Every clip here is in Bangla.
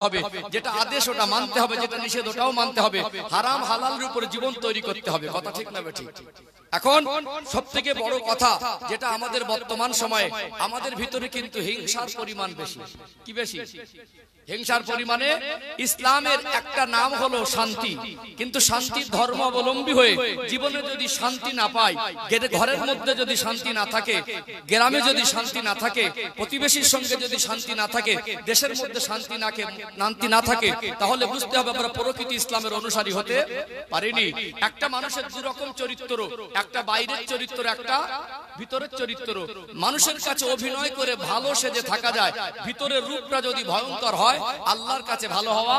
হবে, যেটা আদেশ ওটা মানতে হবে, যেটা নিষেধ ওটাও মানতে হবে, হারাম হালালের উপরে জীবন তৈরি করতে হবে। কথা ঠিক না ঠিক? এখন সবথেকে বড় কথা যেটা আমাদের বর্তমান সময়ে আমাদের ভিতরে কিন্তু হিংসার পরিমাণ বেশি। কি বেশি? হিংসার পরিমাণে। ইসলামের একটা নাম হলো শান্তি, কিন্তু শান্তির ধর্ম অবলম্বী হয়ে জীবনে যদি শান্তি না পাই, ঘরের মধ্যে যদি শান্তি না থাকে, গ্রামে যদি শান্তি না থাকে, প্রতিবেশীর সঙ্গে যদি শান্তি না থাকে, দেশের মধ্যে শান্তি না থাকে, তাহলে বুঝতে হবে আমরা প্রকৃত ইসলামের অনুসারী হতে পারিনি। একটা মানুষের দুই রকম চরিত্র, একটা বাইরের চরিত্র, একটা ভিতরের চরিত্র। মানুষের কাছে অভিনয় করে ভালো সেজে থাকা যায়, ভিতরের রূপটা যদি ভয়ঙ্কর হয় আল্লাহর কাছে ভালো হওয়া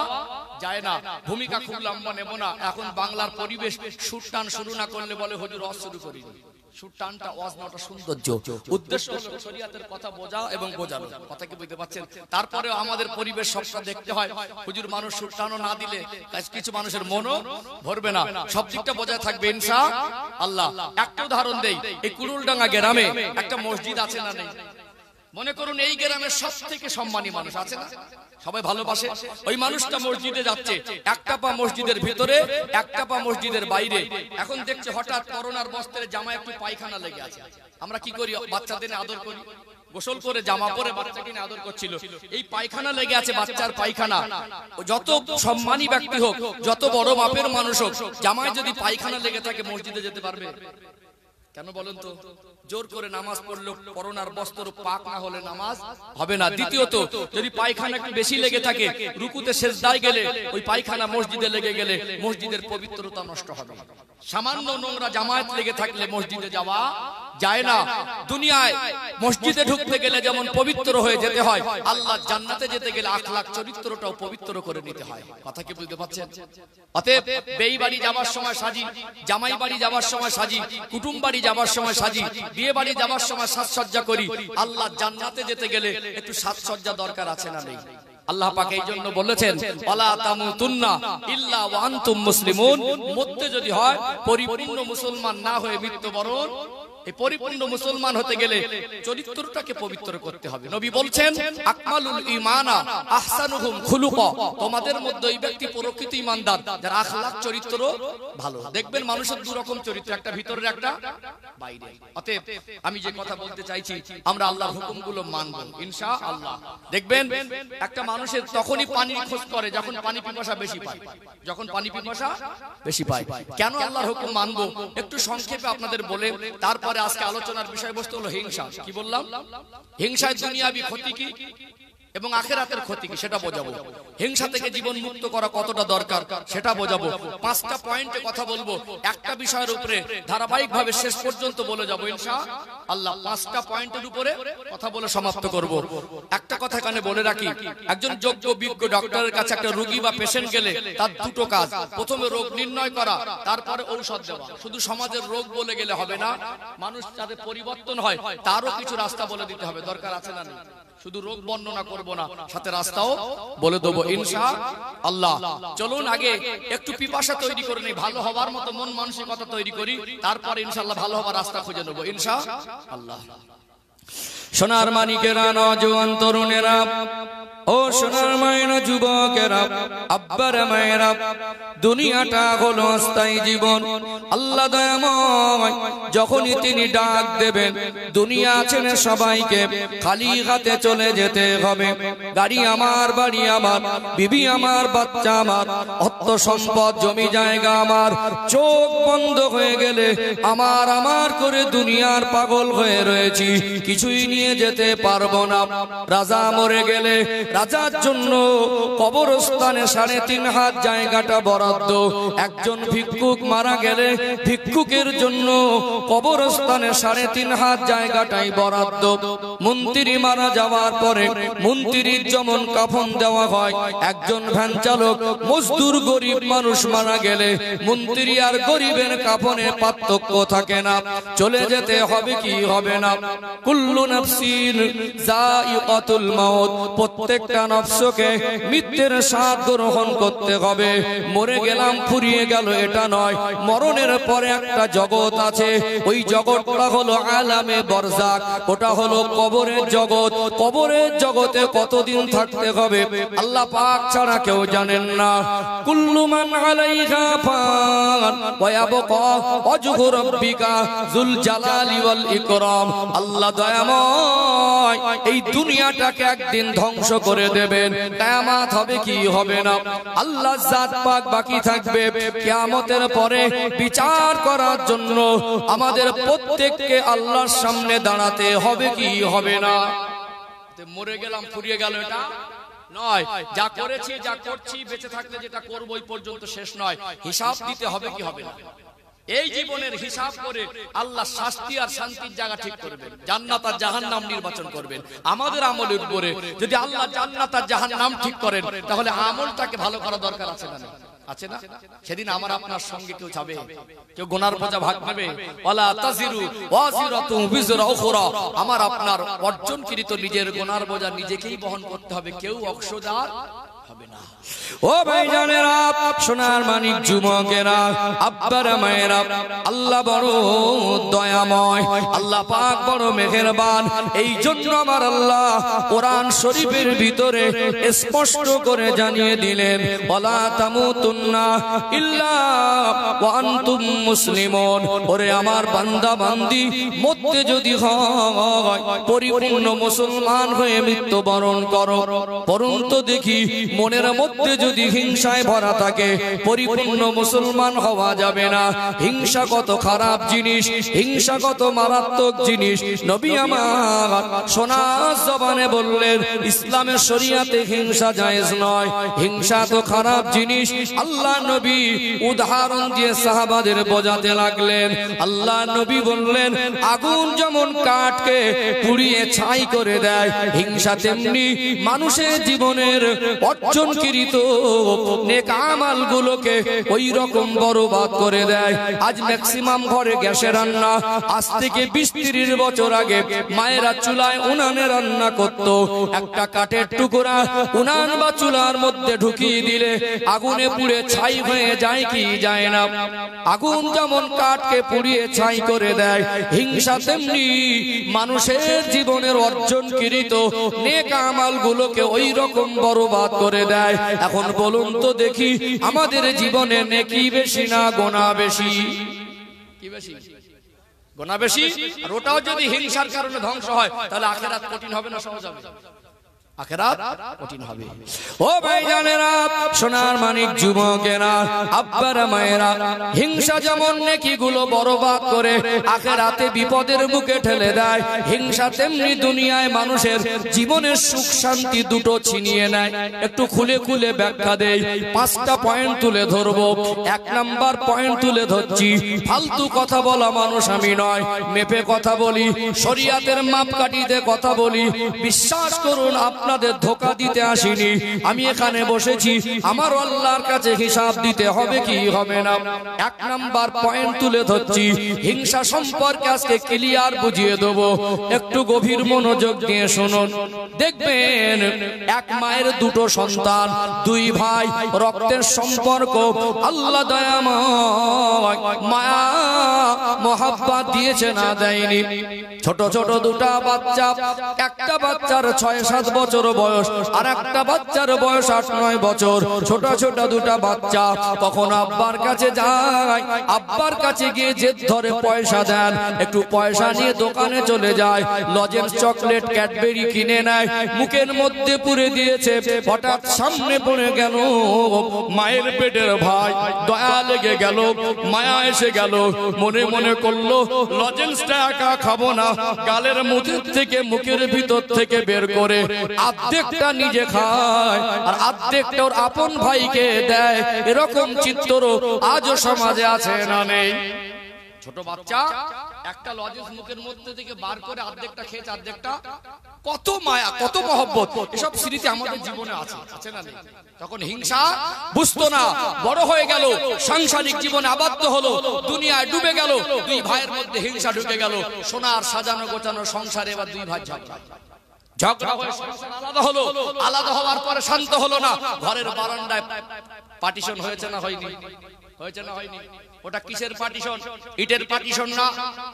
যায় না। ভূমিকা খুব লম্বা নেব না। এখন বাংলার পরিবেশ সুর টান শুরু না করলে বলে হুজুর ওয়াজ শুরু করিনি। সুর টানটা ওয়াজ নটা সৌন্দর্য, উদ্দেশ্য হলো শরীয়তের কথা বোঝা এবং বোঝানো। কথা কি বুঝতে পারছেন? তারপরে আমাদের পরিবেশ সবটা দেখতে হয়। হুজুর মানুষ সুর টানও না দিলে কিছু মানুষের মনও ভরবে না। সব দিকটা বোঝা থাকবে ইনশাআল্লাহ। একটা উদাহরণ দেই, এই কুড়ুলডাঙ্গা গ্রামে একটা মসজিদ আছে না নেই? মনে করুন এই গ্রামের সব থেকে সম্মানী মানুষ আছে না, সবাই ভালোবাসে, ওই মানুষটা মসজিদে যাচ্ছে, একটা পা মসজিদের ভিতরে, একটা পা মসজিদের বাইরে। এখন দেখছে হঠাৎ করোনার বস্ত্রে জামা একটু পায়খানা লেগে আছে। আমরা কি করি? বাচ্চাদের আদর করি, গোসল করে জামা পরে বাচ্চাকে নিয়ে আদর করছিল, এই পায়খানা লেগে আছে, বাচ্চার পায়খানা। যত সম্মানী ব্যক্তি হোক, যত বড় মাপের মানুষ হোক, জামায় যদি পায়খানা লেগে থাকে মসজিদে যেতে পারবে? কেন বলেন তো? জোর করে নামাজ পড়লো, করোনার বস্ত্র পাক না হলে নামাজ হবে না। দ্বিতীয়ত, যদি পায়খানা একটু বেশি লেগে থাকে, রুকুতে সেজদায় গেলে ওই পায়খানা মসজিদে লেগে গেলে মসজিদের পবিত্রতা নষ্ট হবে। সামান্য নোংরা জামায়াত লেগে থাকলে মসজিদে যাওয়া যায় না। দুনিয়ায় মসজিদে ঢুকতে গেলে যেমন পবিত্র হয়ে যেতে হয়, আল্লাহ জান্নাতে যেতে গেলে আখলাক চরিত্রটাও পবিত্র করে নিতে হয়। কথা কি বুঝতে পারছেন? অতএব বেই বাড়ি যাবার সময় সাজি, জামাই বাড়ি যাবার সময় সাজি, কুটুম বাড়ি যাবার সময় সাজি, বিয়ে বাড়ি যাবার সময় সাজসজ্জা করি। আল্লাহ জান্নাতে যেতে গেলে একটু সাজসজ্জা দরকার আছে না নেই? আল্লাহ পাক এই জন্য বলেছেন ওয়ালা তামুতুন্না ইল্লা ওয়া আনতুম মুসলিমুন। মরতে যদি হয় পরিপূর্ণ মুসলমান না হয়ে মৃত্যুবরণ। এই পরিপূর্ণ মুসলমান হতে গেলে চরিত্রটাকে পবিত্র করতে হবে। নবী বলছেন আকমালুল ঈমানা আহসানুহুম খুলুকা। তোমাদের মধ্যে ওই ব্যক্তি প্রকৃত ঈমানদার যার আখলাক চরিত্র ভালো। দেখবেন মানুষের দুই রকম চরিত্র, একটা ভিতরের, একটা বাইরে। অতএব আমি যে কথা বলতে চাইছি, আমরা আল্লাহর হুকুমগুলো মানব ইনশাআল্লাহ। দেখবেন একটা মানুষের তখনই পানির খোঁজ করে যখন পানি পিপাসা বেশি পায়, যখন পানি পিপাসা বেশি পায়। কেন আল্লাহর হুকুম মানবো একটু সংক্ষেপে আপনাদের বলে তারপর আজকে আলোচনার বিষয়বস্তু হলো হিংসা। কি বললাম? হিংসায় দুনিয়াবি ক্ষতি কি এবং আখিরাতের ক্ষতি কি সেটা বোঝাবো। হিংসা থেকে জীবন মুক্ত করা কতটা দরকার সেটা বোঝাবো। 5টা পয়েন্টে কথা বলবো, একটা বিষয়ের উপরে ধারাবাহিকভাবে শেষ পর্যন্ত বলে যাবো ইনশাআল্লাহ। 5টা পয়েন্টের উপরে কথা বলে সমাপ্ত করব। একটা কথা কানে বলে রাখি, একজন যোগ্য বিজ্ঞ ডক্টরের কাছে একটা রোগী বা পেশেন্ট গেলে তার দুটো কাজ। প্রথমে রোগ নির্ণয় করা, তারপরে ঔষধ দেওয়া। শুধু সমাজের রোগ বলে গেলে হবে না, মানুষ যাতে পরিবর্তন হয় তারও কিছু রাস্তা বলে দিতে হবে। দরকার আছে না? শুধু রোগ বর্ণনা করব না, সাথে রাস্তাও বলে দেবো ইনশাআল্লাহ। চলুন আগে একটু পিপাসা তৈরি করে নেই, ভালো হওয়ার মতো মন মানসিকতা তৈরি করি, তারপর ইনশাআল্লাহ ভালো হওয়ার রাস্তা খুঁজে নেবো ইনশাআল্লাহ। সোনার মানিকেরা, নওজোয়ান তরুণেরা, ও সোনার মায়েরা, যুবকেরা, আব্বারা মায়েরা, দুনিয়াটা হলো অস্থায়ী জীবন। আল্লাহ দয়াময় যখনই তিনি ডাক দেবেন, দুনিয়া ছেড়ে সবাইকে খালি হাতে চলে যেতে হবে। গাড়ি আমার, বাড়ি আমার, বিবি আমার, বাচ্চা আমার, অর্থ সম্পদ, জমি জায়গা আমার, চোখ বন্ধ হয়ে গেলে আমার আমার করে দুনিয়ার পাগল হয়ে রয়েছি, কিছুই নিয়ে যেতে পারবো না। রাজা মরে গেলে রাজার জন্য কবরস্থানে 3.5 হাত জায়গাটা বরাদ্দ। একজন ভিক্ষুক মারা গেলে ভিক্ষুকের জন্য কবরস্থানে 3.5 হাত জায়গাটাই বরাদ্দ। মন্ত্রী মারা যাওয়ার পরে মন্ত্রীর যেমন কাফন দেওয়া হয়, একজন ভ্যান চালক, মজদুর, গরিব মানুষ মারা গেলে মন্ত্রী আর গরিবের কাফনে পার্থক্য থাকে না, চলে যেতে হবে কি হবে না। কুল্লু নাফসিন যায়িকাতুল মাউত, প্রত্যেক প্রত্যেকটা নফসকে মৃত্যুর স্বাদ গ্রহণ করতে হবে। মরে গেলাম ফুরিয়ে গেল এটা নয়, মরণের পরে একটা জগৎ আছে, ওই জগৎটা হলো আলামে বরজাক, ওটা হলো কবরের জগৎ। কবরের জগতে কতদিন থাকতে হবে আল্লাহ পাক ছাড়া কেউ জানেন না। কুল্লু মান আলাইহা ফান ওয়া ইয়াবকা ওয়াজহু রাব্বিকা যুল জালালি ওয়াল ইকরাম। আল্লাহ দয়াময় এই দুনিয়াটাকে একদিন ধ্বংস করে দেবেন, কিয়ামত হবে কি হবে না, আল্লাহ জাত পাক বাকি থাকবে। কিয়ামতের পরে বিচার করার জন্য আমাদের প্রত্যেককে আল্লাহর সামনে দাঁড়াতে হবে কি হবে না। মরে গেলাম ফুরিয়ে গেল এটা নয়, যা করেছি যা করছি বেঁচে থাকলে যেটা করব ওই পর্যন্ত শেষ নয়, হিসাব দিতে হবে কি হবে না। এই জীবনের হিসাব করে আল্লাহ শাস্তি আর শান্তির জায়গা ঠিক করবেন, জান্নাত আর জাহান্নাম নির্বাচন করবেন আমাদের আমলের উপরে। যদি আল্লাহ জান্নাত আর জাহান্নাম ঠিক করেন তাহলে আমলটাকে ভালো করা দরকার আছে না, আছে না? সেদিন আমার আপনার সঙ্গে কেউ যাবে, কেউ গুনার বোঝা ভাগ নেবে। ওয়ালা তাজিরু ওয়াজিরাতুন বিজরা উখরা, আমার আপনার অর্জনকৃত নিজের গুনার বোঝা নিজেকেই বহন করতে হবে, কেউ অংশদার হবে না। ও ভাইজানেরা, সোনার মানিক যুবকেরা, আব্বারা মায়েরা, আল্লাহ বড় দয়াময়, আল্লাহ পাক বড় মেহেরবান। এই জন্য আমার আল্লাহ কোরআন শরীফের ভিতরে স্পষ্ট করে জানিয়ে দিলেন, ওয়ালা তামুতুন্না ইল্লা ওয়া আনতুম মুসলিমুন। ওরে আমার বান্দা বান্দি, মরতে যদি হয় পরিপূর্ণ মুসলমান হয়ে মৃত্যুবরণ করো। পরন্তু দেখি মনের মধ্যে যদি হিংসায় ভরা থাকে পরিপূর্ণ মুসলমান হওয়া যাবে না। হিংসা কত খারাপ জিনিস, হিংসা কত মারাত্মক জিনিস। নবী আমার সোনার জবানে বললেন, ইসলামের শরিয়াতে হিংসা জায়েজ নয়, হিংসা তো খারাপ জিনিস। আল্লাহ নবী উদাহরণ দিয়ে সাহাবাদের বোঝাতে লাগলেন। আল্লাহ নবী বললেন, আগুন যেমন কাঠকে পুড়িয়ে ছাই করে দেয়, হিংসা তেমনি মানুষের জীবনের অর্জনকৃত নেক আমলগুলোকে ওই রকম বরবাদ করে দেয়। আজ ম্যাক্সিমাম ঘরে গ্যাসে রান্না, আজ থেকে 20-30 বছর আগে মায়েরা চুলায় উনানে রান্না করত। একটা কাঠের টুকরা উনান বা চুলার মধ্যে ঢুকিয়ে দিলে আগুনে পুড়ে ছাই হয়ে যায় কি যায় না? আগুন যেমন কাঠকে পুড়িয়ে ছাই করে দেয়, হিংসা তেমনি মানুষের জীবনের অর্জনকৃত নেক আমলগুলোকে ওই রকম বরবাদ করে দেয়। এখন বলুন তো দেখি, আমাদের জীবনে নেকি বেশি না গোনা বেশি? কি বেশি? গোনা বেশি। আর ওটাও যদি হিংসার কারণে ধ্বংস হয় তাহলে আখিরাত কঠিন হবে না সহজ হবে? আখিরাত কঠিন হবে। ও ভাইজানেরা, সোনার মানিক যুবকেরা, আব্বারা মায়েরা, হিংসা যেমন নেকিগুলো বরবাদ করে আখিরাতে বিপদের মুখে ঠেলে দেয়, হিংসা তেমনি দুনিয়ায় মানুষের জীবনের সুখ শান্তি দুটো ছিনিয়ে নেয়। একটু খুলে খুলে ব্যাখ্যা দেই, 5টা পয়েন্ট তুলে ধরবো। 1 নাম্বার পয়েন্ট তুলে ধরছি, ফালতু কথা বলা মানুষ আমি নয়, মেপে কথা বলি, শরিয়াতের মাপকাঠিতে কথা বলি। বিশ্বাস করুন, আপনাদের ধোঁকা দিতে আসিনি, আমি এখানে বসেছি আমার আল্লাহর কাছে হিসাব দিতে হবে কি হবে না। 1 নাম্বার পয়েন্ট তুলে ধরছি, হিংসা সম্পর্কে আজকে ক্লিয়ার বুঝিয়ে দেবো, একটু গভীর মনোযোগ দিয়ে শুনুন। দেখবেন, এক মায়ের 2টো সন্তান, 2 ভাই, রক্তের সম্পর্ক, আল্লাহ দয়াময় মায়া মহাব্বত দিয়েছে না দেয়নি। ছোট ছোট 2টা বাচ্চা, একটা বাচ্চার 6-7 বছর বয়স, আর একটা বাচ্চার বয়স 8-9 বছর। ছোট ছোট 2টা বাচ্চা কখন আব্বার কাছে যায়, আব্বার কাছে গিয়ে জেদ ধরে পয়সা দেন, একটু পয়সা নিয়ে দোকানে চলে যায়, লজেন্স চকলেট ক্যাডবেরি কিনে নেয়, মুখের মধ্যে পুরে দিয়েছে। হঠাৎ সামনে পড়ে গেল মায়ের পেটের ভাই, দয়া লেগে গেল, মায়া এসে গেল, মনে মনে করলো লজেন্সটা একা খাবো না, গালের মধ্যে থেকে মুখের ভিতর থেকে বের করে অর্ধেকটা নিজে খায় আর অর্ধেকটা ওর আপন ভাইকে দেয়। এরকম চিত্র আজও সমাজে আছে না নেই? ছোট বাচ্চা একটা লজেন্স মুখের মধ্যে থেকে বার করে অর্ধেকটা খেয়েছে, অর্ধেকটা। কত মায়া, কত মহব্বত, এসব স্মৃতি আমাদের জীবনে আছে, আছে না নেই? তখন হিংসা বুঝতো না, বড় হয়ে গেল, সাংসারিক জীবনে আবদ্ধ হলো, দুনিয়ায় ডুবে গেল, 2 ভাইয়ের মধ্যে হিংসা ঢুকে গেল, সোনার সাজানো গোছানো সংসারে এবার 2 ভাই ঝগড়া। ঝগড়া হয়ে সংসার আলাদা হলো, আলাদা হওয়ার পরে শান্ত হলো না, ঘরের বারান্দায় পার্টিশন হয়েছে না হয়নি? হয়েছে না হয়নি? ওটা কিসের পার্টিশন? ইটের পার্টিশন না,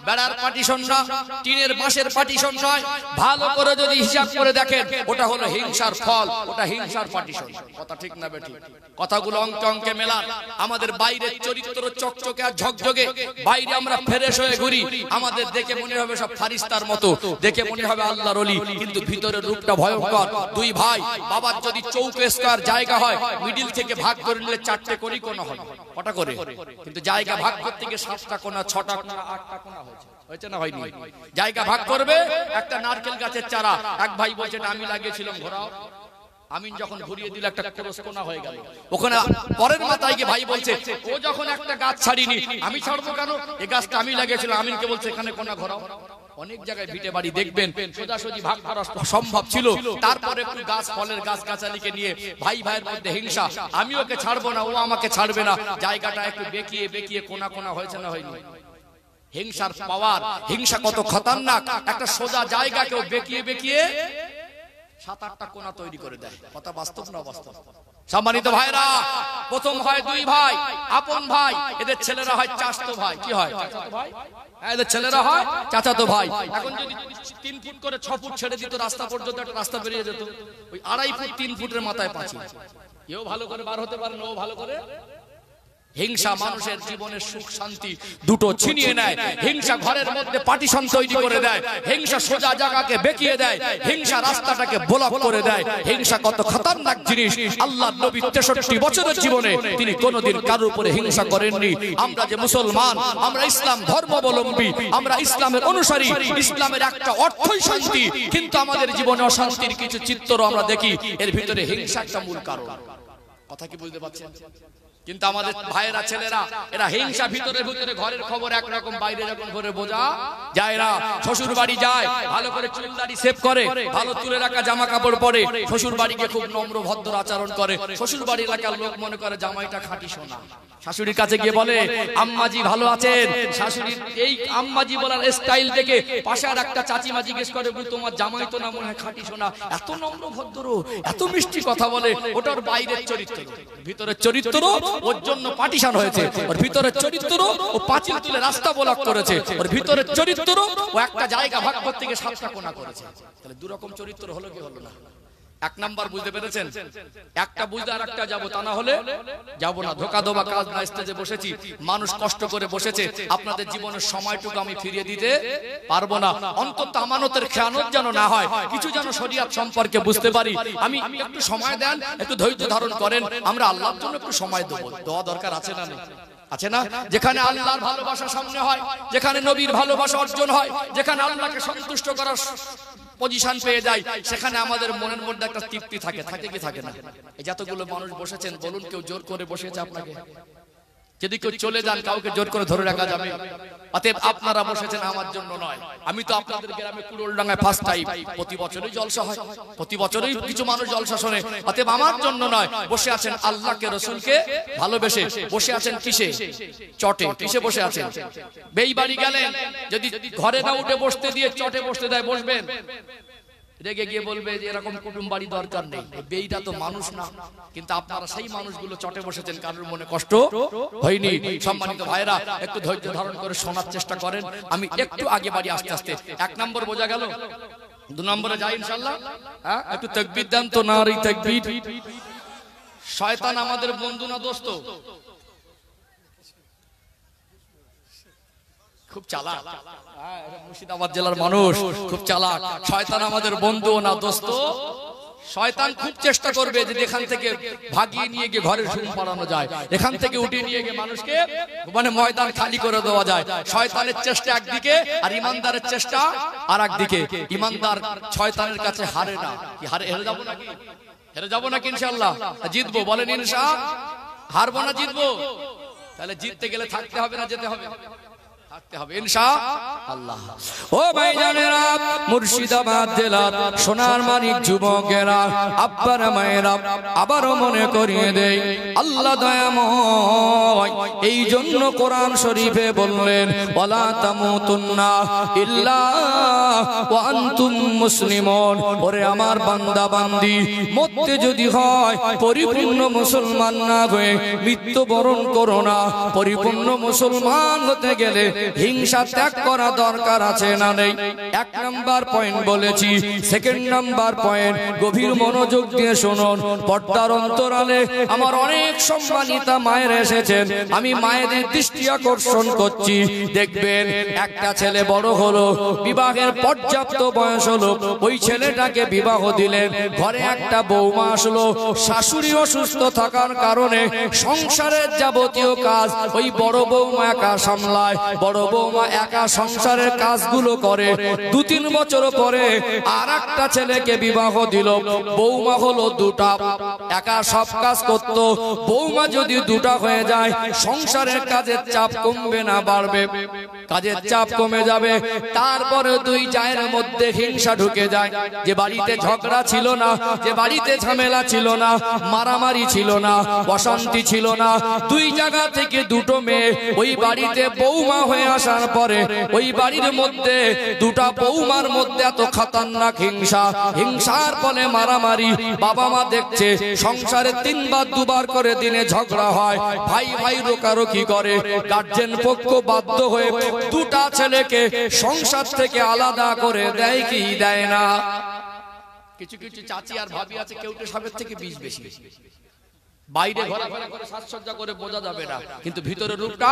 বেড়ার পার্টিশন না, টিনের বাঁশের পার্টিশন নয়। ভালো করে যদি হিসাব করে দেখেন ওটা হলো হিংসার ফল, ওটা হিংসার পার্টিশন। কথা ঠিক না বেঠিক? কথাগুলো অঙ্কে অঙ্কে মেলান। আমাদের বাইরের চরিত্র চকচকে আর ঝকঝকে, বাইরে আমরা ফ্রেশ হয়ে ঘুরি, আমাদের দেখে মনে হবে সব ফারিস্তার মতো, দেখে মনে হবে আল্লাহর ওলি, কিন্তু ভিতরের রূপটা ভয়ঙ্কর। দুই ভাই, বাবার যদি চৌকো স্কয়ার জায়গা হয়, মিডিল থেকে ভাগ করে নিলে 4টে কোণই কোণা হবে, কটা করে? কিন্তু জায়গা ভাগ করতে গিয়ে 7টা কোণা, 6টা কোণা, 8টা কোণা হয়েছে। হয়েছে না হয়নি? জায়গা ভাগ করবে, একটা নারকেল গাছের চারা, এক ভাই বলছে আমি লাগিয়েছিলাম, ঘোরাও। আমিন যখন ঘুরিয়ে দিল একটা ক্রস কোণা হয়ে গেল। ওখানে পরের মাথায় গিয়ে ভাই বলছে ও যখন একটা গাছ ছাড়িনি আমি ছাড়বো কেন, এই গাছটা আমি লাগিয়েছিলাম। আমিনকে বলছে এখানে কোণা ঘোরাও। অনেক জায়গায় ভিটে বাড়ি দেখবেন সোজাসুজি ভাগ করা সম্ভব ছিল, তারপরে একটু গাছ ফলের গাছ গাছালিকে নিয়ে ভাই ভাইয়ের মধ্যে হিংসা, আমি ওকে ছাড়বো না, ও আমাকে ছাড়বে না, জায়গাটা একটু বেঁকিয়ে বেঁকিয়ে কোণা কোণা হয়েছে না হয়নি? হিংসার পাওয়ার, হিংসা কত খতরনাক, একটা সোজা জায়গাকেও বেঁকিয়ে বেঁকিয়ে 7-8টা কোণা তৈরি করে দেয়। কথা বাস্তব না অবাস্তব? সম্মানিত ভাইরা, প্রথম হয় দুই ভাই, আপন ভাই, এদের ছেলেরা হয় চাচাতো ভাই। কি হয়? চাচাতো ভাই। এদের ছেলেরা হয় চাচাতো ভাই। এখন যদি 3 ফুট করে 6 ফুট ছেড়ে দিত রাস্তা পর্যন্ত, একটা রাস্তা বেরিয়ে যেত। ওই 2.5 ফুট 3 ফুটের মাথায় পাঁচিল, এও ভালো করে বার হতে পারে না, ও ভালো করে। হিংসা মানুষের জীবনের সুখ শান্তি দুটো ছিনিয়ে নেয়। হিংসা ঘরের মধ্যে পার্টিশন তৈরি করে দেয়। হিংসা সোজা জায়গাকে বেঁকিয়ে দেয়। হিংসা রাস্তাটাকে ব্লক করে দেয়। হিংসা কত খতরনাক জিনিস। আল্লাহর নবী 63 বছরের জীবনে তিনি কোনোদিন কারোর উপরে হিংসা করেননি। আমরা যে মুসলমান, আমরা ইসলাম ধর্মাবলম্বী, আমরা ইসলামের অনুসারী, ইসলামের একটা অর্থই শান্তি, কিন্তু আমাদের জীবনে অশান্তির কিছু চিত্র আমরা দেখি, এর ভিতরে হিংসা একটা মূল কারণ। কথা কি বুঝতে পারছেন? কিন্তু আমাদের ভাইয়েরা ছেলেরা এরা হিংসা ভিতরে ভিতরে, ঘরের খবর একরকম, বাইরে যখন ঘরে বোঝা যায় না। শ্বশুর বাড়ি যায়, ভালো করে চুল দাড়ি সেভ করে, ভালো তুলে রাখা জামা কাপড় পরে, শ্বশুর বাড়িকে খুব নম্র ভদ্র আচরণ করে। শ্বশুর বাড়ি এলাকার লোক মনে করে জামাইটা খাঁটি সোনা। শাশুড়ির কাছে গিয়ে বলে আম্মাজি ভালো আছেন। শাশুড়ির এই আম্মাজি বলার স্টাইল দেখে পাশে আর একটা চাচিমা জিজ্ঞেস করে তোমার জামাই তো না মনে হয় খাঁটি সোনা, এত নম্র ভদ্র, এত মিষ্টি কথা বলে। ওটার বাইরের চরিত্র, ভিতরের চরিত্র ওর জন্য পার্টিশন হয়েছে। ওর ভিতরের চরিত্র ও পাঁচিল তুলে রাস্তা ব্লক করেছে। ওর ভিতরের চরিত্র ও একটা জায়গা ভাগ করতে গিয়ে 7টা কোণা করেছে। তাহলে দুরকম চরিত্র হলো কি হলো না? এক নাম্বার বুঝতে পেরেছেন? একটা বুঝতে আর একটা যাবো, তা না হলে যাবো না। ধোকা দেওয়া কাজ না। স্টেজে বসেছি, মানুষ কষ্ট করে বসেছে, আপনাদের জীবনের সময়টুকু আমি ফিরিয়ে দিতে পারবো না। অন্তত আমানতের খেয়ানত যেন না হয়, কিছু যেন শরিয়ত সম্পর্কে বুঝতে পারি। আমি একটু সময় দেন, একটু ধৈর্য ধারণ করেন, আমরা আল্লাহর জন্য একটু সময় দেবো। দেওয়া দরকার আছে না? আছে না? যেখানে আল্লাহর ভালোবাসা সামনে হয়, যেখানে নবীর ভালোবাসা অর্জন হয়, যেখানে আল্লাহকে সন্তুষ্ট করার পজিশন পেয়ে যায়, সেখানে আমাদের মনের মধ্যে একটা তৃপ্তি থাকে। থাকে কি থাকে না? এই যতগুলো মানুষ বসেছেন, বলুন কেউ জোর করে বসেছে আপনাকে? যদি কেউ চলে যান, কাউকে জোর করে ধরে রাখা যাবে? অতএব আপনারা বসেছেন আমার জন্য নয়। আমি তো আপনাদের গ্রামে কুড়োলডাঙ্গায় ফার্স্ট টাইম, প্রতি বছরই জলসা হয়, প্রতি বছরই কিছু মানুষ জলসা শোনে। অতএব আমার জন্য নয়, বসে আছেন আল্লাহকে রসুলকে ভালোবেসে। বসে আছেন কিসে? চটে। কিসে বসে আছেন? বেই বাড়ি গেলেন, যদি ঘরে না উঠে বসতে দিয়ে চটে বসতে দেয়, বসবেন? রেগে গিয়ে বলবে যে এরকম কুটুম বাড়ি দরকার নেই। বেইটা তো মানুষ না, কিন্তু আপনারা সেই মানুষগুলো চটে বসেছেন, কারোর মনে কষ্ট হয়নি। সম্মানিত ভাইরা, একটু ধৈর্য ধারণ করে শোনার চেষ্টা করেন। আমি একটু আগে বাড়ি আস্তে আস্তে। 1 নম্বর বোঝা গেল? 2 নম্বরে যাই ইনশাআল্লাহ। হ্যাঁ, একটু তাকবীর দেন তো। নারী তাকবীর। শয়তান আমাদের বন্ধু না দোস্ত? খুব চালাক। মুর্শিদাবাদ জেলার মানুষ খুব চালাক। শয়তান আমাদের বন্ধু না দোস্ত? শয়তান খুব চেষ্টা করবে যে এখান থেকে ভাগিয়ে নিয়ে গিয়ে ঘরে ঘুম পাড়ানো যায়, এখান থেকে উঠিয়ে নিয়ে গিয়ে মানুষকে মানে ময়দান খালি করে দেওয়া যায়। শয়তানের চেষ্টা একদিকে, আর ইমানদারের চেষ্টা আর একদিকে। ইমানদার শয়তানের কাছে হারে না। কি হারে? হেরে যাবো নাকি? হেরে যাবো নাকি? ইনশাআল্লাহ জিতবো। বলেন ইনশাআল্লাহ। হারবো না, জিতবো। তাহলে জিততে গেলে থাকতে হবে না যেতে হবে? থাকতে হবে ইনশাআল্লাহ। ও ভাইজানেরা, মুর্শিদাবাদ জেলার সোনার মানিক যুবকেরা, আব্বারা মায়েরা, আবারও মনে করিয়ে দেই আল্লাহ দয়াময় এই জন্য কোরআন শরীফে বললেন ওয়ালা তামুতুন্না ইল্লা ওয়া আনতুম মুসলিমুন। ওরে আমার বান্দা বান্দি, মরতে যদি হয় পরিপূর্ণ মুসলমান না হয়ে মৃত্যুবরণ করো না। পরিপূর্ণ মুসলমান হতে গেলে হিংসা ত্যাগ করা দরকার আছে না নেই? এক নাম্বার পয়েন্ট বলেছি। সেকেন্ড নাম্বার পয়েন্ট গভীর মনোযোগ দিয়ে শুনুন। পর্দার অন্তরালে আমার অনেক সম্মানিতা মায়ের এসেছেন, আমি মায়েদের দৃষ্টি আকর্ষণ করছি। দেখবেন একটা ছেলে বড় হলো, বিবাহের পর্যাপ্ত বয়স হলো, ওই ছেলেটাকে বিবাহ দিলেন, ঘরে একটা বৌমা আসলো, শাশুড়ি অসুস্থ থাকার কারণে সংসারের যাবতীয় কাজ ওই বড় বৌমা একা সামলায়। বড় বৌমা একা সংসারের কাজগুলো করে। 2-3 বছর পরে আর একটা ছেলেকে বিবাহ দিল, বৌমা হলো দুটা, একা সব কাজ করত। বৌমা যদি দুটা হয়ে যায়, সংসারের কাজের চাপ কমবে না বাড়বে? কাজের চাপ কমে যাবে। তারপরে দুই জায়ের মধ্যে হিংসা ঢুকে যায়। যে বাড়িতে ঝগড়া ছিল না, যে বাড়িতে ঝামেলা ছিল না, মারামারি ছিল না, অশান্তি ছিল না, দুই জায়গা থেকে দুটো মেয়ে ওই বাড়িতে বৌমা হয়ে আসার পরে ওই বাড়ির মধ্যে দুটা বৌমার মধ্যে এত খতরনাক হিংসা, হিংসার ফলে মারামারি। বাবা মা দেখছে সংসারে 3বার 2বার করে দিনে ঝগড়া হয়, ভাই ভাই রোকারোকি করে। গার্জেন পক্ষ বাধ্য হয়ে দুটা ছেলেকে সংসার থেকে আলাদা করে দেয় কি দেয় না? কিছু কিছু চাচি আর ভাবি আছে কেউটে সাবের থেকে 20 বেশি। বাইরে ঘোরাফেরা করে সাজসজ্জা করে বোঝা যাবে না, কিন্তু ভিতরের রূপটা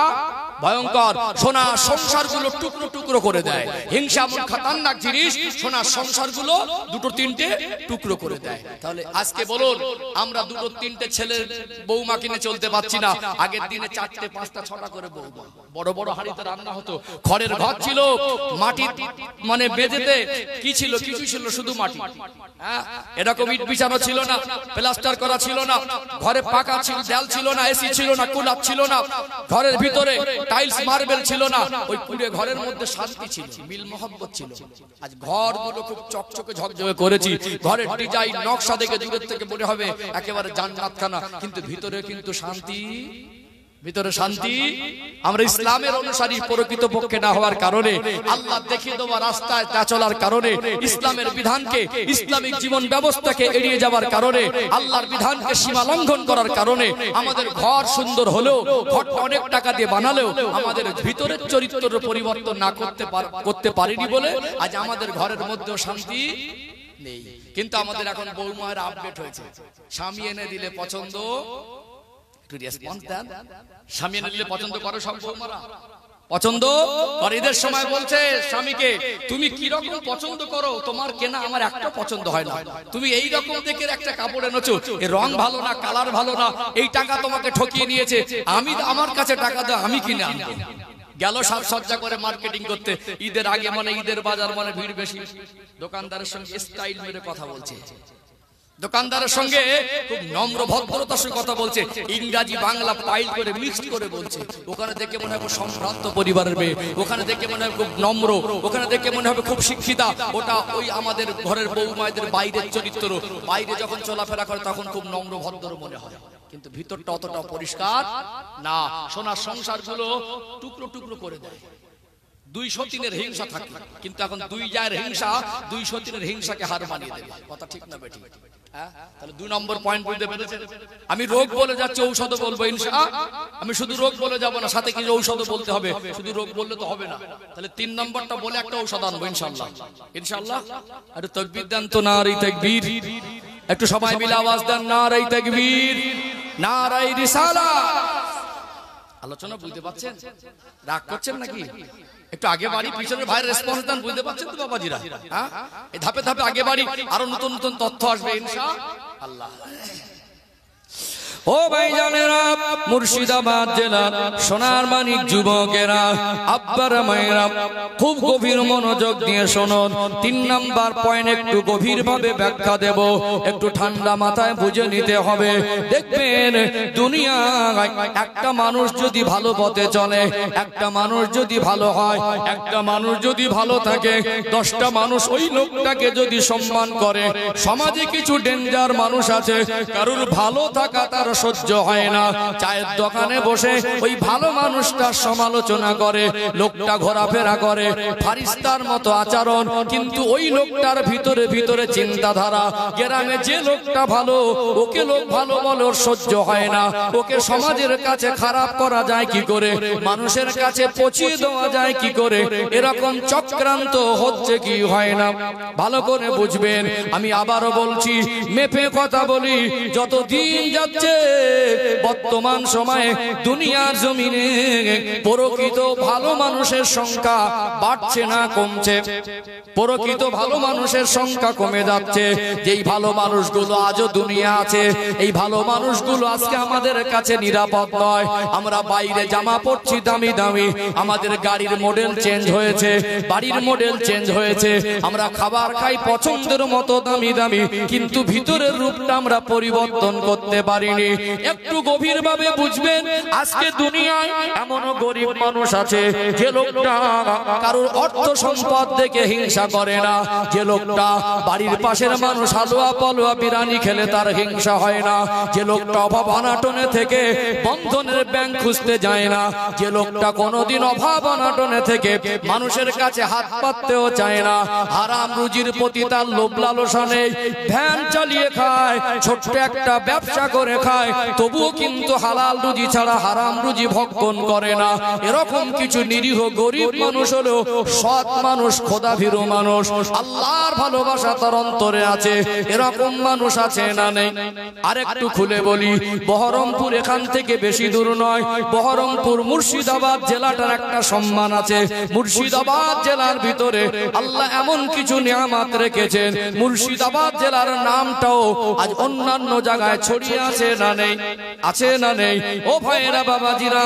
ভয়ঙ্কর। সোনা সংসারগুলো টুকরো টুকরো করে দেয়। হিংসা এমন খতরনাক জিনিস, সোনা সংসারগুলো 2-3টে টুকরো করে দেয়। তাহলে আজকে বলুন, আমরা 2-3টে ছেলের বৌমা কিনে চলতে পারছি না। আগের দিনে 4টে 5টা 6টা করে বৌমা, বড় বড় হাড়িতে রান্না হতো। খড়ের ঘর ছিল, মাটি মানে বেজেতে কি ছিল? কিছু ছিল, শুধু মাটি। হ্যাঁ, এরকম ইট বিছানো ছিল না, প্লাস্টার করা ছিল না, ঘরে পাকা ছিল, দেয়াল ছিল না, এসি ছিল না, কুলার ছিল না, ঘরের ভিতরে টাইলস মার্বেল ছিল না। ওই পুরো ঘরের মধ্যে শান্তি ছিল, মিল মহব্বত ছিল। আজ ঘরগুলো খুব চকচকে ঝকঝকে করেছি, ঘরের ডিজাইন নকশা দেখে দূরের থেকে মনে হবে একেবারে জান্নাতখানা, কিন্তু ভিতরে কিন্তু শান্তি, ভিতরে শান্তি। আমরা ইসলামের অনুসারী প্রকৃত পক্ষে না হওয়ার কারণে, আল্লাহ দেখিয়ে দেওয়া রাস্তায় না চলার কারণে, ইসলামের বিধানকে, ইসলামিক জীবন ব্যবস্থাকে এড়িয়ে যাওয়ার কারণে, আল্লাহর বিধানকে সীমা লঙ্ঘন করার কারণে আমাদের ঘর সুন্দর হলেও, ঘরটা অনেক টাকা দিয়ে বানালেও আমাদের ভিতরের চরিত্রের পরিবর্তন না করতে পারিনি বলে আজ আমাদের ঘরের মধ্যেও শান্তি নেই। কিন্তু আমাদের এখন বৌমায়ের আপডেট হয়েছে, স্বামী এনে দিলে পছন্দ, স্বামী এনে দিলে পছন্দ করে সব বৌমারা, পছন্দ করে। ঈদের সময় বলছে স্বামীকে, তুমি কি রকম পছন্দ করো, তোমার কেনা আমার একটা পছন্দ হয় না। তুমি এই রকম দেখে একটা কাপড় এনেছো, এর রং ভালো না, কালার ভালো না, এই টাকা তোমাকে ঠকিয়ে নিয়েছে, আমি আমার কাছে টাকা দাও, আমি কিনে আনবো। গেল সাজসজ্জা করে মার্কেটিং করতে। ঈদের আগে মানে ঈদের বাজার মানে ভিড় বেশি, দোকানদারের সঙ্গে স্টাইল মেরে কথা বলছে, দোকানদারের সঙ্গে খুব নম্র ভদ্রতার সঙ্গে কথা বলছে, ইংরাজি বাংলা পাইল করে মিক্সড করে বলছে। ওখানে দেখে মনে হবে সম্ভ্রান্ত পরিবারের মেয়ে, ওখানে দেখে মনে হবে খুব নম্র, ওখানে দেখে মনে হবে খুব শিক্ষিতা। ওটা ওই আমাদের ঘরের বৌমায়েদের বাইরের চরিত্র, বাইরে যখন চলাফেরা করে তখন খুব নম্র ভদ্র মনে হয়, কিন্তু ভিতরটা অতটা পরিষ্কার না। সোনার সংসারগুলো টুকরো টুকরো করে দেয়। 203-এর হিংসা থাকে, কিন্তু এখন 2 জায়ের হিংসা 203-এর হিংসাকে হার মানিয়ে দেবে। কথা ঠিক না বেটি? তাহলে 2 নম্বর পয়েন্ট বুঝতে পেরেছেন। আমি রোগ বলে যাচ্ছি, ঔষধ বলবো ইনশাআল্লাহ। আমি শুধু রোগ বলে যাব না, সাথে কিছু ঔষধ বলতে হবে, শুধু রোগ বললে তো হবে না। তাহলে 3 নম্বরটা বলে একটা ঔষধ আনবো ইনশাআল্লাহ, ইনশাআল্লাহ। আর তাকবীর দেন তো, নারে তাকবীর। একটু সবাই মিলে আওয়াজ দেন, নারে তাকবীর, নারে রিসালাত। আলোচনা বুঝতে পাচ্ছেন? রাগ করছেন নাকি? একটু আগে বাড়ি, পিছনের ভাইয়ের রেসপন্স দেন, বুঝতে পাচ্ছেন তো বাবাজিরা? হ্যাঁ, এই ধাপে ধাপে আগে বাড়ি, আরো নতুন নতুন তথ্য আসবে ইনশাআল্লাহ। ও ভাইজানেরা, মুর্শিদাবাদ জেলার সোনার মানিক যুবকেরা, আব্বারা মায়েরা, খুব গভীর মনোযোগ দিয়ে শুনুন। 3 নাম্বার পয়েন্ট একটু গভীর ভাবে ব্যাখ্যা দেব, একটু ঠান্ডা মাথায় বুঝে নিতে হবে। দেখবেন দুনিয়ায় একটা মানুষ যদি ভালো পথে চলে, একটা মানুষ যদি ভালো হয়, একটা মানুষ যদি ভালো থাকে, 10টা মানুষ ওই লোকটাকে যদি সম্মান করে, সমাজে কিছু ডেঞ্জার মানুষ আছে, কারোর ভালো থাকা তার সহ্য হয় না, চায়ের দোকানে বসে ওই ভালো মানুষটার সমালোচনা করে, লোকটা ঘোরাফেরা করে, ফারিস্তার মতো আচরণ, কিন্তু ওই লোকটার ভিতরে ভিতরে চিন্তাধারা, গ্রামে যে লোকটা ভালো ওকে লোক ভালো বলে ওর সহ্য হয় না, ওকে সমাজের কাছে খারাপ করা যায় কি করে, মানুষের কাছে পচিয়ে দেওয়া যায় কি করে, এরকম চক্রান্ত হচ্ছে কি হয় না। ভালো করে বুঝবেন, আমি আবারও বলছি, মেপে কথা বলি, যত দিন যাচ্ছে বর্তমান সময়ে দুনিয়ার জমিনে প্রকৃত ভালো মানুষের সংখ্যা বাড়ছে না কমছে? প্রকৃত ভালো মানুষের সংখ্যা কমে যাচ্ছে। যেই ভালো মানুষগুলো আজও দুনিয়া আছে, এই ভালো মানুষগুলো আজকে আমাদের কাছে নিরাপদ নয়। আমরা বাইরে জামা পরছি দামি দামি, আমাদের গাড়ির মডেল চেঞ্জ হয়েছে, বাড়ির মডেল চেঞ্জ হয়েছে, আমরা খাবার খাই পছন্দের মতো দামি দামি, কিন্তু ভিতরের রূপটা আমরা পরিবর্তন করতে পারিনি। একটু গভীর ভাবে বুঝবেন, আজকে দুনিয়ায় এমনও গরিব মানুষ আছে যে লোকটা কারোর অর্থ সম্পদ দেখে হিংসা করে না, যে লোকটা বাড়ির পাশের মানুষ হালুয়া পালুয়া বিরিয়ানি খেলে তার হিংসা হয় না, যে লোকটা অভাব অনাটনে থেকে বন্ধনের ব্যাংক খুঁজতে যায় না, যে লোকটা কোনোদিন অভাব অনাটনে থেকে মানুষের কাছে হাত পাততেও চায় না, হারাম রুজির প্রতি তার লোভ লালসা নেই, ভ্যান চালিয়ে খায়, ছোট্ট একটা ব্যবসা করে খায়, তবুও কিন্তু হালাল রুজি ছাড়া হারাম রুজি ভক্ষণ করে না। এরকম কিছু নিরীহ গরিব মানুষ হলো সৎ মানুষ, খোদাভীরু মানুষ, আল্লাহর ভালোবাসা তার অন্তরে আছে, এরকম মানুষ আছে না নেই? আরেকটু খুলে বলি, বহরমপুর এখান থেকে বেশি দূর নয়, বহরমপুর মুর্শিদাবাদ জেলাটার একটা সম্মান আছে। মুর্শিদাবাদ জেলার ভিতরে আল্লাহ এমন কিছু নিয়ামত রেখেছেন, মুর্শিদাবাদ জেলার নামটাও আজ অন্যান্য জায়গায় ছড়িয়ে আছে না নেই? আছে না নেই? ও ভাইরা বাবাজিরা,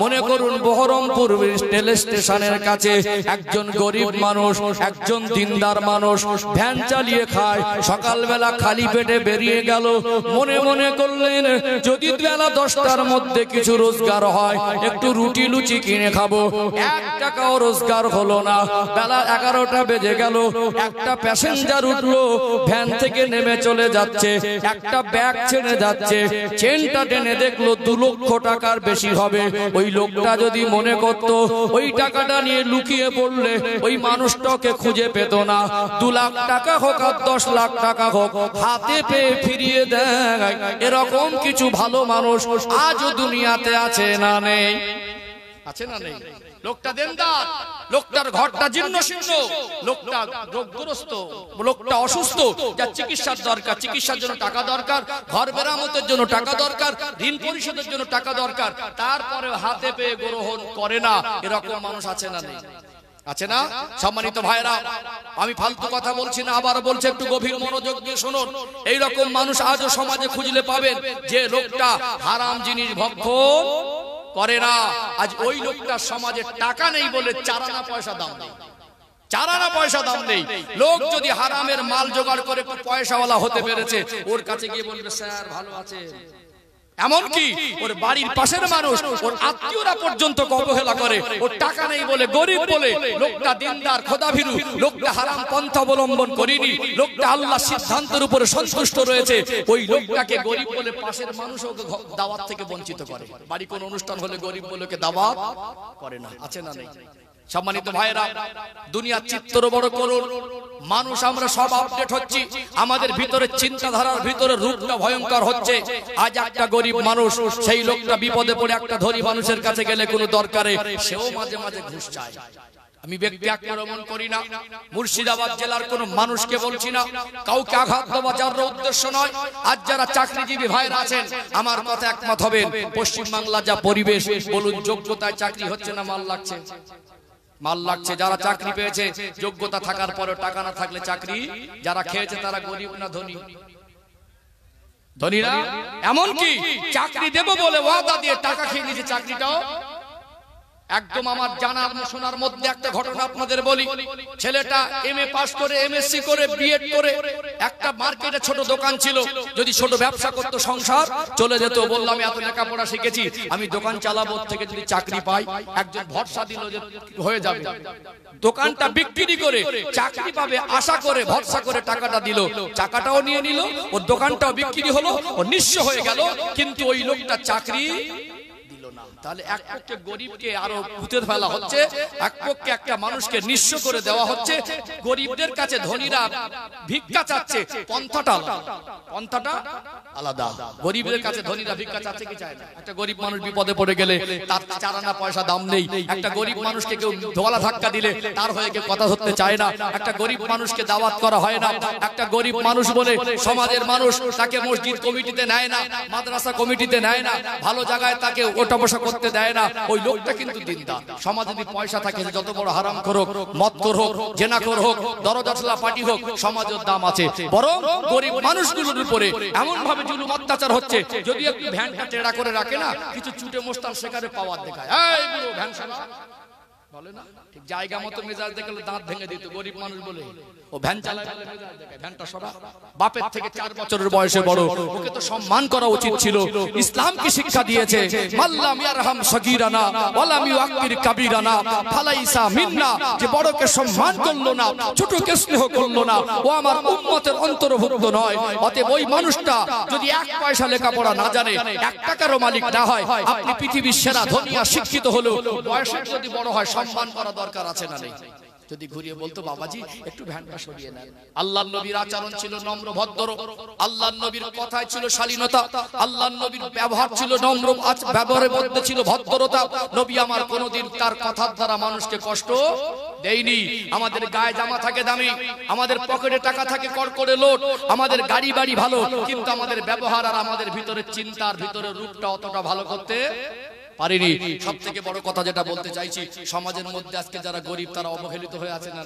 মনে করুন বহরমপুর রেল স্টেশনের কাছে একজন গরিব মানুষ, একজন দিনদার মানুষ ভ্যান চালিয়ে খায়, সকালবেলা খালি পেটে বেরিয়ে গেল, মনে মনে করলেন যদি বেলা 10টার মধ্যে কিছু রোজগার হয়, একটু রুটি লুচি কিনে খাবো, 1 টাকাও রোজগার হলো না। বেলা 11টা বেজে গেল, একটা প্যাসেঞ্জার উঠলো, ভ্যান থেকে নেমে চলে যাচ্ছে, একটা ব্যাগ ছেড়ে যাচ্ছে, চেনটা টেনে দেখলো 2 লক্ষ টাকার বেশি হবে। ওই লোকটা যদি মনে করতো ওই টাকাটা নিয়ে লুকিয়ে পড়লে ওই মানুষটাকে খুঁজে পেত না, 2 লাখ টাকা হোক আর 10 লাখ টাকা হোক, হাতে পেয়ে ফিরিয়ে দেয়, এরকম কিছু ভালো মানুষ আজও দুনিয়াতে আছে না নেই? আছে না নেই? লোকটা দেনদার, লোকটার ঘরটা জীর্ণ শীর্ণ, লোকটা রোগগ্রস্ত, লোকটা অসুস্থ, যার চিকিৎসার দরকার, চিকিৎসার জন্য টাকা দরকার, ঘর মেরামতের জন্য টাকা দরকার, ঋণ পরিশোধের জন্য টাকা দরকার, তারপরে হাতে পেয়ে গ্রহণ করে না, এরকম মানুষ আছে না নেই? আছে না? সম্মানিত ভাইরা, আমি ফালতু কথা বলছি না, আবার বলছি, একটু গভীর মনোযোগ দিয়ে শুনুন। এইরকম মানুষ আজও সমাজে খুঁজলে পাবেন, যে লোকটা হারাম জিনিস ভক্ষণ করে না। আজ ওই লোকটা সমাজে টাকা নেই বলে 4 আনা পয়সা দাম নেই, 4 আনা পয়সা দাম নেই। লোক যদি হারামের মাল জোগাড় করে একটু পয়সাওয়ালা হতে পেরেছে, ওর কাছে গিয়ে বলবে স্যার ভালো আছে। এমনকি ওর বাড়ির পাশের মানুষ, ওর আত্মীয়রা পর্যন্ত অবহেলা করে, ওর টাকা নেই বলে, গরিব বলে। লোকটা দিনদার, খোদাভীরু, লোকটা হারাম পন্থা অবলম্বন করেনি, লোকটা আল্লাহর সিদ্ধান্তের উপরে সন্তুষ্ট রয়েছে, ওই লোকটাকে গরিব বলে পাশের মানুষ ওকে দাওয়াত থেকে বঞ্চিত করে। বাড়ি কোন অনুষ্ঠান হলে গরিব বলে ওকে দাওয়াত করে না। আছে না নেই? সম্মানিত ভাইরা, দুনিয়ার চিত্র বড় করুন, মানুষ আমরা সব আপডেট হচ্ছি, আমাদের ভিতরে চিন্তাধারার ভিতরে রূপটা ভয়ঙ্কর হচ্ছে। আজ একটা গরিব মানুষ, সেই লোকটা বিপদে পড়ে একটা ধনী মানুষের কাছে গেলে কোনো দরকারে সেও মাঝে মাঝে ঘুষ চায়। আমি ব্যক্তি আক্রমণ করি না, মুর্শিদাবাদ জেলার কোন মানুষকে বলছি না, কাউকে আঘাত দেওয়ার উদ্দেশ্য নয়। আজ যারা চাকরিজীবী ভাইরা আছেন, আমার কথা একমত হবেন, পশ্চিম বাংলা যা পরিবেশ, বলুন যোগ্যতায় চাকরি হচ্ছে না মাল লাগছে? মাল লাগছে। যারা চাকরি পেয়েছে যোগ্যতা থাকার পরে টাকা না থাকলে চাকরি যারা খেয়েছে তারা গরিব না ধনী? ধনীরা এমনকি চাকরি দেব বলে ওয়াদা দিয়ে টাকা খেয়ে নিয়েছে চাকরিটাও। একদম আমার জানার শোনার মধ্যে একটা ঘটনা আপনাদের বলি। ছেলেটা এমএ পাস করে, এমএসসি করে, বিএড করে একটা মার্কেটে ছোট দোকান ছিল। যদি ছোট ব্যবসা করতো সংসার চলে যেত। বললাম এত লেখাপড়া শিখেছি, আমি দোকান চালাবো, থেকে যদি চাকরি পাই। একজন ভরসা দিল যে হয়ে যাবে। দোকানটা বিক্রি করে চাকরি পাবে আশা করে ভরসা করে টাকাটা দিল। টাকাটাও নিয়ে নিল, ওর দোকানটাও বিক্রি হলো, ও নিঃস্ব হয়ে গেল। কিন্তু ওই লোকটা চাকরি দিল না। তাহলে এক পক্ষে গরিবকে আরো ভূতে ফেলা হচ্ছে, এক পক্ষে একটা মানুষকে নিঃস্ব করে দেওয়া হচ্ছে। গরিবদের কাছে ধনীরা ভিক্ষা চাচ্ছে, পন্থাটা আলাদা। গরিবদের কাছে ধনীরা ভিক্ষা চাচ্ছে কি চায় না? একটা গরিব মানুষ বিপদে পড়ে গেলে তার চারানা পয়সা দাম নেই। একটা গরিব মানুষকে কেউ ধোলা ধাক্কা দিলে তার হয়ে কেউ কথা ধরতে চায় না। একটা গরিব মানুষকে দাওয়াত করা হয় না। একটা গরিব মানুষ বলে সমাজের মানুষ তাকে মসজিদ কমিটিতে নেয় না, মাদ্রাসা কমিটিতে নেয় না, ভালো জায়গায় তাকে ওঠা বসা করতে দেয় না। ওই লোকটা কিন্তু দিনদার। সমাজে যদি পয়সা থাকে, যত বড় হারাম হোক, মদখোর হোক, জেনাখোর হোক, দরজাছলা পার্টি হোক, সমাজের দাম আছে। বরং গরিব মানুষগুলোর উপরে এমন ভাবে জুলুম অত্যাচার হচ্ছে, যদি একটু ভ্যানটা টেড়া করে রাখে না, কিছু চুটে মোস্তান সেখানে পাওয়ার দেখায়। এই বুড়ো ভ্যান সারা বলে না, ঠিক জায়গা মতো মেজাজ দেখলে দাঁত ভেঙে দিত। গরিব মানুষ বলে ও ভ্যান চালায়, ভ্যানটা সরা। বাপের থেকে 4 বছরের বয়সে বড়, ওকে তো সম্মান করা উচিত ছিল। ইসলাম কি শিক্ষা দিয়েছে? মাল্লাম ইয়ারহাম সগীরানা ওয়ালাম ইউআক্কির কাবীরানা ফালাইসা মিন্না। যে বড়কে সম্মান করলো না, ছোটকে স্নেহ করলো না, ও আমার উম্মতের অন্তর্ভুক্ত নয়। অতএব ওই মানুষটা যদি 1 পয়সা লেখাপড়া না জানে, 1 টাকারও মালিক না হয়, আপনি পৃথিবীর সেরা ধনী আর শিক্ষিত হলেও বয়সে যদি বড় হয়, সম্মান করা দরকার আছে না নেই? যদি ঘুরিয়ে বলতো বাবাজি একটু ভ্যানটা সরিয়ে নেন। আল্লাহর নবীর আচরণ ছিল নম্র ভদ্র, আল্লাহর নবীর কথায় ছিল শালীনতা, আল্লাহর নবীর ব্যবহার ছিল নম্র, ব্যবহারের মধ্যে ছিল ভদ্রতা। নবী আমার কোনোদিন তার কথার দ্বারা মানুষকে কষ্ট দেয়নি। আমাদের গায়ে জামা থাকে দামি, আমাদের পকেটে টাকা থাকে কড়কড়ে লোট, আমাদের গাড়ি বাড়ি ভালো, কিন্তু আমাদের ব্যবহার আর আমাদের ভিতরে চিন্তার ভিতরে রূপটা অতটা ভালো করতে পারিনি। সব থেকে বড় কথা যেটা বলতে চাইছি, সমাজের মধ্যে আজকে যারা গরিব তারা অবহেলিত হয়ে আছে না?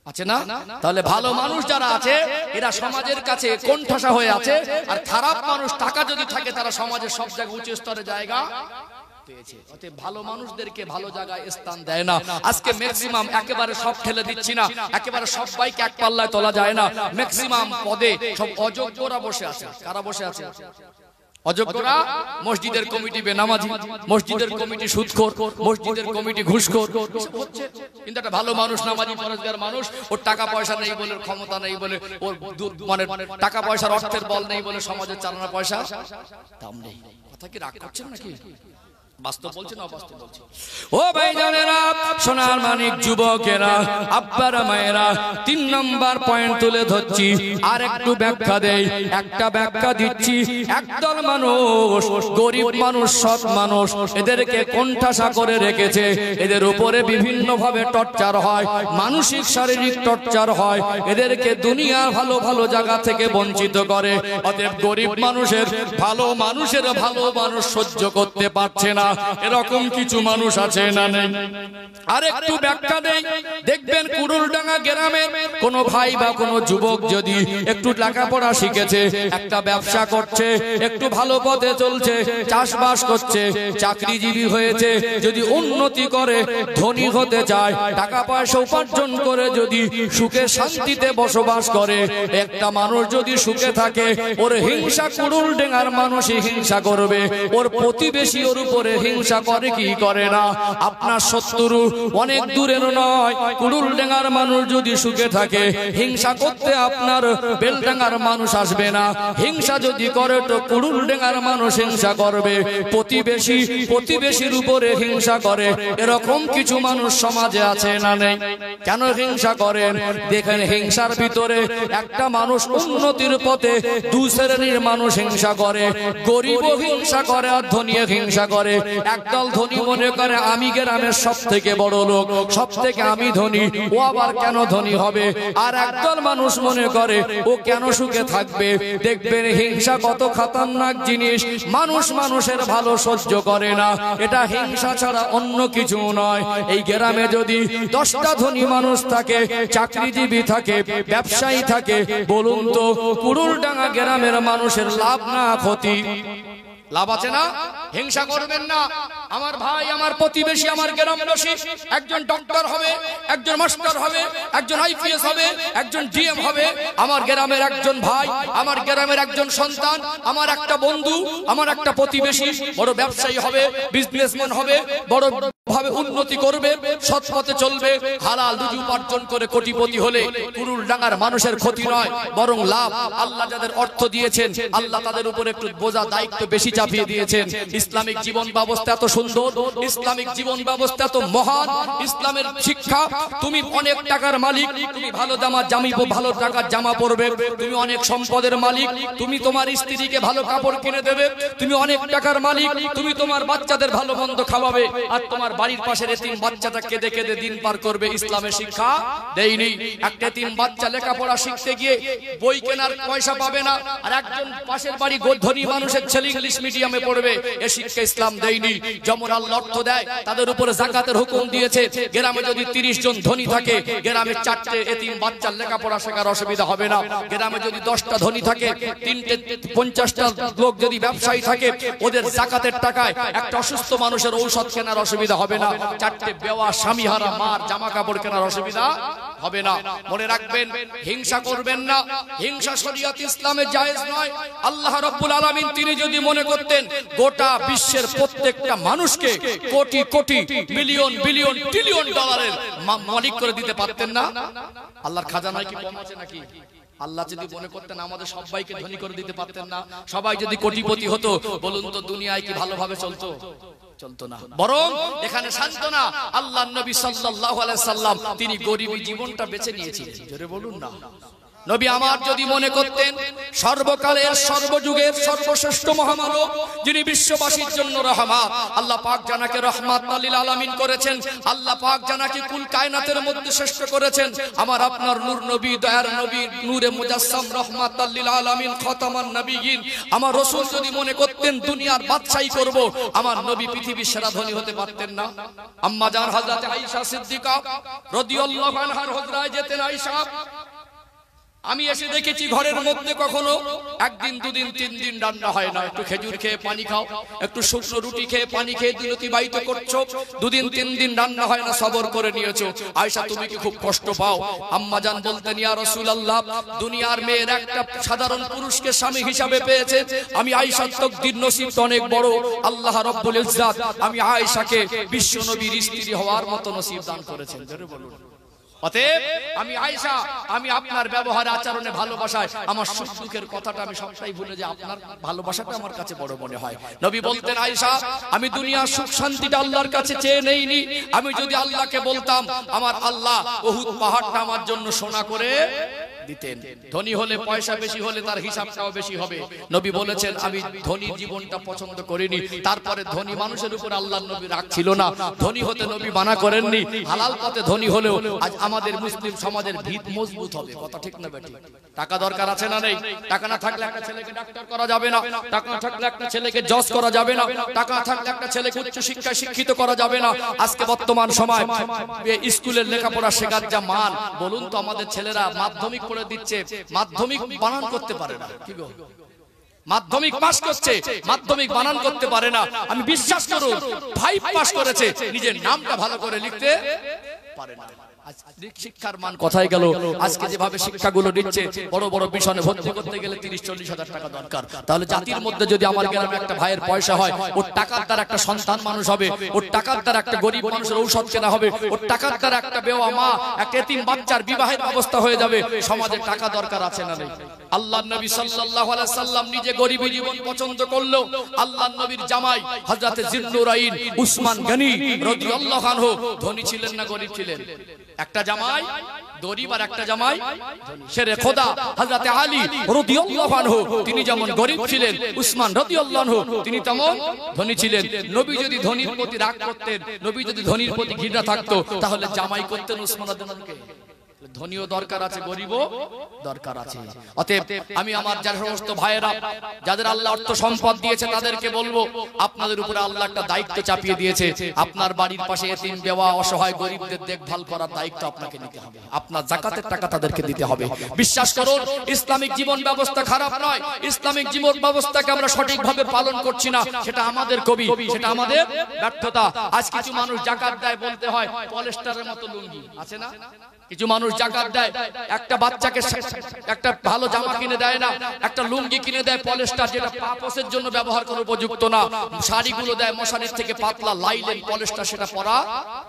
আছে না? তাহলে ভালো মানুষ যারা আছে এরা সমাজের কাছে কোণঠাসা হয়ে আছে, আর খারাপ মানুষ টাকা যদি থাকে তারা সমাজের সব জায়গায় উচ্চ স্তরে জায়গা পেয়েছে। অতএব ভালো মানুষদেরকে ভালো জায়গায় স্থান দেয় না। আজকে ম্যাক্সিমাম, একেবারে সব ঠেলে দিচ্ছি না, একেবারে সবাইকে এক পাল্লায় তোলা যায় না। ম্যাক্সিমাম পদে সব অযোগ্যরা বসে আছে। কারা বসে আছে? অযোগ্যরা। মসজিদের কমিটি বেনামাজি, মসজিদের কমিটি সুদখোর, মসজিদের কমিটি ঘুষখোর হচ্ছে। কিন্তু একটা ভালো মানুষ, নামাজি পরেজগার মানুষ, ওর টাকা পয়সা নেই বলে, ক্ষমতা নেই বলে, ওর মানে টাকা পয়সার অর্থের বল নেই বলে সমাজের চালানা পয়সা দাম নেই। কথা কি রাগ করছেন নাকি? বাস্তব বলছেন না অবাস্তব বলছেন? ও ভাইজানেরা, সোনার মানিক যুবকেরা, আব্বারা মায়েরা, 3 নম্বর পয়েন্ট তুলে ধরছি। আর একটু ব্যাখ্যা দেই, একটা ব্যাখ্যা দিচ্ছি। একদল মানুষ, গরিব মানুষ, সৎ মানুষ, এদেরকে কোণঠাসা করে রেখেছে। এদের উপরে বিভিন্ন ভাবে টর্চার হয়, মানসিক শারীরিক টর্চার হয়। এদেরকে দুনিয়া ভালো ভালো জায়গা থেকে বঞ্চিত করে। অতএব গরিব মানুষের ভালো মানুষ সহ্য করতে পারছে না। এরকম কিছু মানুষ আছে না নেই? আর একটু ব্যাখ্যা দেই। দেখবেন কুড়ুলডাঙ্গা গ্রামে কোন ভাই বা কোন যুবক যদি একটু লেখাপড়া শিখেছে, একটা ব্যবসা করছে, একটু ভালো পথে চলছে, চাষবাস করছে, চাকরিজীবী হয়েছে, যদি উন্নতি করে, ধনী হতে চায়, টাকা পয়সা উপার্জন করে যদি সুখে শান্তিতে বসবাস করে, একটা মানুষ যদি সুখে থাকে, ওর হিংসা কুড়ুলডাঙ্গার মানুষই হিংসা করবে। ওর প্রতিবেশী ওর উপরে হিংসা করে কি করে না? আপনার শত্রু অনেক দূরের নয়, কুড়ুলডাঙ্গার মানুষ যদি সুখে থাকে, হিংসা করতে আপনার বেলডাঙ্গার মানুষ আসবে না। হিংসা যদি করে তো কুড়ুলডাঙ্গার মানুষ হিংসা করবে। প্রতিবেশীর উপরে হিংসা করে। এরকম কিছু মানুষ সমাজে আছে না নেই? কেন হিংসা করেন? দেখেন, হিংসার ভিতরে একটা মানুষ উন্নতির পথে 2 শ্রেণীর মানুষ হিংসা করে। গরিবও হিংসা করে আর ধনী হিংসা করে। একদল ধনী মনে করে আমি গ্রামের সবথেকে বড় লোক, সবথেকে আমি ধনী, ও আবার কেন ধনী হবে? আর একদল মানুষ মনে করে ও কেন সুখে থাকবে? দেখবেন হিংসা কত খতরনাক জিনিস। মানুষ মানুষের ভালো সহ্য করে না, এটা হিংসা ছাড়া অন্য কিছু নয়। এই গ্রামে যদি 10টা ধনী মানুষ থাকে, চাকরিজীবী থাকে, ব্যবসায়ী থাকে, বলুন তো কুড়ুলডাঙ্গা গ্রামের মানুষের লাভ না ক্ষতি? লাভ আছে না? হিংসা করবেন না। আমার ভাই, আমার প্রতিবেশী, আমার গ্রামবাসী একজন ডক্টর হবে, একজন মাস্টার হবে, একজন আইপিএস হবে, একজন ডিএম হবে। আমার গ্রামের একজন ভাই, আমার গ্রামের একজন সন্তান, আমার একটা বন্ধু, আমার একটা প্রতিবেশী বড় ব্যবসায়ী হবে, বিজনেসম্যান হবে, বড় ভাবে উন্নতি করবে, সৎ পথে চলবে, হালাল রুজি উপার্জন করে কোটিপতি হলে কুড়ুলডাঙ্গার মানুষের ক্ষতি নয়, বরং লাভ। আল্লাহ যাদের অর্থ দিয়েছেন, আল্লাহ তাদের উপর একটু বোঝা দায়িত্ব বেশি চাপিয়ে দিয়েছেন। ইসলামিক জীবন ব্যবস্থা এত সুন্দর, ইসলামিক জীবন ব্যবস্থা এত মহান, ইসলামের শিক্ষা। তুমি অনেক টাকার মালিক, তুমি ভালো ভালো টাকার জামা পরবে, তুমি অনেক সম্পদের মালিক, তুমি তোমার স্ত্রীকে ভালো কাপড় কিনে দেবে, তুমি অনেক টাকার মালিক, তুমি তোমার বাচ্চাদের ভালো মন্দ খাওয়াবে, আর তোমার বাড়ির পাশের এতিম বাচ্চাটা কেঁদে কেঁদে দিন পার করবে। ইসলামের শিক্ষা দেয়নি। একটা এতিম বাচ্চা লেখাপড়া শিখতে গিয়ে বই কেনার পয়সা পাবে না, আর একজন পাশের বাড়ি ধনী মানুষের ছেলে ইংলিশ মিডিয়ামে পড়বে, এ শিক্ষা ইসলাম দেয়নি। যেমন আল্লাহ অর্থ দেয়, তাদের উপরে যাকাতের হুকুম দিয়েছে। গ্রামে যদি 30 জন ধনী থাকে, গ্রামে 4টে এতিম বাচ্চার লেখাপড়া শেখার অসুবিধা হবে না। গ্রামে যদি 10টা ধনী থাকে, 50টা লোক যদি ব্যবসায়ী থাকে, ওদের যাকাতের টাকায় একটা অসুস্থ মানুষের ঔষধ কেনার অসুবিধা হবে না। 4টে বেওয়া স্বামীহারা মার জামা কাপড় কেনার অসুবিধা হবে না। মনে রাখবেন, হিংসা করবেন না। হিংসা শরীয়ত ইসলামে জায়েজ নয়। আল্লাহ রাব্বুল আলামিন তিনি যদি মনে করতেন গোটা বিশ্বের প্রত্যেকটা মানুষকে crore crore million billion trillion ডলারের মালিক করে দিতে পারতেন না? আল্লাহর খাজানায় কি কম আছে নাকি? আল্লাহ যদি মনে করতেন আমাদের সবাইকে ধনী করে দিতে পারতেন না? সবাই যদি কোটিপতি হতো, বলুন তো দুনিয়ায় কি ভালোভাবে চলতো? চলতো না। বরং এখানে সান্ত্বনা। আল্লাহর নবী সাল্লাল্লাহু আলাইহি সাল্লাম তিনি গরিবী জীবনটা বেছে নিয়েছিলেন। জোরে বলুন না। নবী আমার যদি মনে করতেন সর্বকালের সর্বযুগের সর্বশ্রেষ্ঠ মহামানব, যিনি বিশ্ববাসীর জন্য রহমত, আল্লাহ পাক জানাকে রহমাতুল লিল আলামিন করেছেন, আল্লাহ পাক জানাকে কুল কায়নাতের মধ্যে শ্রেষ্ঠ করেছেন। আমার আপনার নূর নবী, দয়ার নবী, নূরে মুজাসসাম, রহমাতুল লিল আলামিন, খাতামান নবিয়্যিন, আমার রাসূল যদি মনে করতেন দুনিয়ার বাদশাহী করব, আমার নবী পৃথিবীর সেরা ধনী হতে পারতেন না? আম্মা জান হযরত আয়েশা সিদ্দিকা রাদিয়াল্লাহু আনহার হুজরায় যেতেন আয়েশা। আমি এসে দেখেছি ঘরের মধ্যে কখনো একদিন, দুদিন, 3 দিন রান্না হয় না। একটু খেজুর খেয়ে পানি খাও, একটু শুকনো রুটি খেয়ে পানি খেয়ে দিন অতিবাহিত করছো। 2 দিন 3 দিন রান্না হয় না, সবর করে নিয়েছো। আয়েশা তুমি কি খুব কষ্ট পাও? আম্মা জান বলতেন, ইয়া রাসূলুল্লাহ, দুনিয়ার মেয়ের একটা সাধারণ পুরুষকে স্বামী হিসাবে পেয়েছে। আমি আয়েশার তকদির নসিব অনেক বড়। আল্লাহ রাব্বুল ইজ্জাত আমি আয়েশাকে বিশ্ব নবীর স্ত্রী হওয়ার মতো নসিব দান করেছেন। জোরে বলুন। অতএব আমি আয়েশা, আমি আপনার ব্যবহার আচরণে ভালোবাসায় আমার সুখ দুঃখের কথাটা আমি সবটাই ভুলে যাই, আপনার ভালোবাসাটা আমার কাছে বড় মনে হয়। নবী বলতেন, আয়েশা আমি দুনিয়ার সুখ শান্তিটা আল্লাহর কাছে চেয়ে নেইনি। আমি যদি আল্লাহকে বলতাম, আমার আল্লাহ উহুদ পাহাড়টা আমার জন্য সোনা করে দিতেন। ধনী হলে, পয়সা বেশি হলে তার হিসাবটাও বেশি হবে। নবী বলেছেন আমি ধনী জীবনটা পছন্দ করিনি। তারপরে ধনী মানুষের উপর আল্লাহর নবী রাগ ছিল না, ধনী হতে নবী মানা করেননি। হালাল পথে ধনী হলেও আজ আমাদের মুসলিম সমাজের ভিত মজবুত হবে। কথা ঠিক না বেঠিক? টাকা দরকার আছে না নেই? টাকা না থাকলে একটা ছেলেকে ডাক্তার করা যাবে না, টাকা না থাকলে একটা ছেলেকে জজ করা যাবে না, টাকা না থাকলে একটা ছেলেকে উচ্চ শিক্ষায় শিক্ষিত করা যাবে না। আজকে বর্তমান সময় স্কুলের লেখাপড়া শেখার যা মান, বলুন তো আমাদের ছেলেরা মাধ্যমিক পড়ে দিচ্ছে, মাধ্যমিক বানান করতে পারে না। কি গো, মাধ্যমিক পাস করছে, মাধ্যমিক বানান করতে পারে না। আমি বিশ্বাস করুন 5 পাস করেছে, নিজের নামটা ভালো করে লিখতে পারে না। শিক্ষার মান কোথায় গেল? আজকে যেভাবে শিক্ষাগুলো দিচ্ছে, বড় বড় মিশনে ভর্তি করতে গেলে 30-40 হাজার টাকা দরকার। তাহলে জাতির মধ্যে যদি আমার গ্রামে একটা ভাইয়ের পয়সা হয়, ওর টাকার দ্বারা একটা সন্তান মানুষ হবে, ওর টাকার দ্বারা একটা গরিব মানুষের ঔষধ কেনা হবে, ওর টাকার দ্বারা একটা বেওয়া মা, একটা এতিম বাচ্চার বিবাহের ব্যবস্থা হয়ে যাবে। সমাজে টাকা দরকার আছে না নেই? আল্লাহর নবী সাল্লাল্লাহু আলাইহি সাল্লাম নিজে গরিবী জীবন পছন্দ করলো, আল্লাহর নবীর জামাই হযরত জিন্নুরাইন উসমান গনি রাদিয়াল্লাহু আনহু ধনী ছিলেন না গরিব ছিলেন? একটা জামাই গরিব আর একটা জামাই শেরে খোদা হযরত আলী রাদিয়াল্লাহু আনহু তিনি যেমন গরিব ছিলেন, উসমান রাদিয়াল্লাহু আনহু তিনি তেমন ধনী ছিলেন। নবী যদি ধনীর প্রতি রাগ করতেন, নবী যদি ধনীর প্রতি ঘৃণা থাকতো, তাহলে জামাই করতেন উসমান রাদিয়াল্লাহু আনহুকে। ধনীও দরকার আছে, গরিবও দরকার আছে। অতএব আমি আমার যারা সমস্ত ভাইয়েরা যাদের আল্লাহ অর্থ সম্পদ দিয়েছে তাদেরকে বলবো, আপনাদের উপরে আল্লাহ একটা দায়িত্ব চাপিয়ে দিয়েছে। আপনার বাড়ির পাশে এতিম বেওয়া অসহায় গরিবদের দেখভাল করার দায়িত্ব আপনাকে নিতে হবে। আপনার যাকাতের টাকা তাদেরকে দিতে হবে। বিশ্বাস করুন, ইসলামিক জীবন ব্যবস্থা খারাপ নয়, ইসলামিক জীবন ব্যবস্থাকে আমরা সঠিকভাবে পালন করছি না, সেটা আমাদের কবি, সেটা আমাদের ব্যর্থতা। আজ কিছু মানুষ যাকাত দেয়, বলতে হয় পলেস্টারের মতো লুঙ্গি আছে না, কিছু মানুষ যাকাত দেয়, একটা বাচ্চাকে একটা ভালো জামা কিনে দেয় না, একটা লুঙ্গি কিনে দেয় পলেস্টার, যেটা পাপোসের জন্য ব্যবহার করার উপযুক্ত না। শাড়িগুলো দেয় মশারির থেকে পাতলা লাইলেন পলেস্টার, সেটা পরা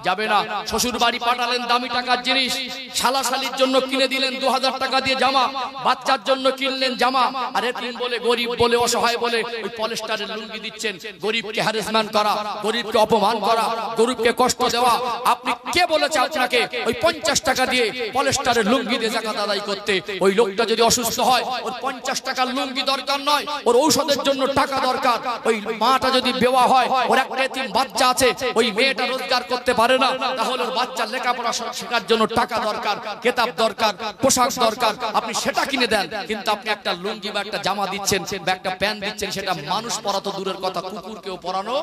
যাবে না। শ্বশুর বাড়ি পাঠালেন দামি টাকার জিনিস, শালাশালির জন্য কিনে দিলেন 2000 টাকা দিয়ে জামা, বাচ্চার জন্য কিনলেন জামা, আর এতিম বলে গরিব বলে অসহায় বলে ওই পলেস্টারের লুঙ্গি দিচ্ছেন। গরিবকে হ্যারাসমেন্ট করা, গরিবকে অপমান করা, গরিবকে কষ্ট দেওয়া। আপনি কে বলেছে আপনাকে ওই 50 টাকা দিয়ে পলেস্টারের লুঙ্গি দিয়ে যাকাত আদায় করতে? ওই লোকটা যদি অসুস্থ হয়, ওর 50 টাকার লুঙ্গি দরকার নয়, ওর ঔষধের জন্য টাকা দরকার। ওই মাটা যদি বেওয়া হয়, ওর একটা এতিম বাচ্চা আছে, ওই মেয়েটা রোজগার করতে পারে না, তাহলে ওর বাচ্চার লেখাপড়া শেখার জন্য টাকা দরকার, কিতাব দরকার, পোশাক দরকার। আপনি সেটা কিনে দেন, কিন্তু আপনি একটা লুঙ্গি বা একটা জামা দিচ্ছেন বা একটা প্যান্ট দিচ্ছেন, সেটা মানুষ পরাতো দূরের কথা, কুকুরকেও পরানো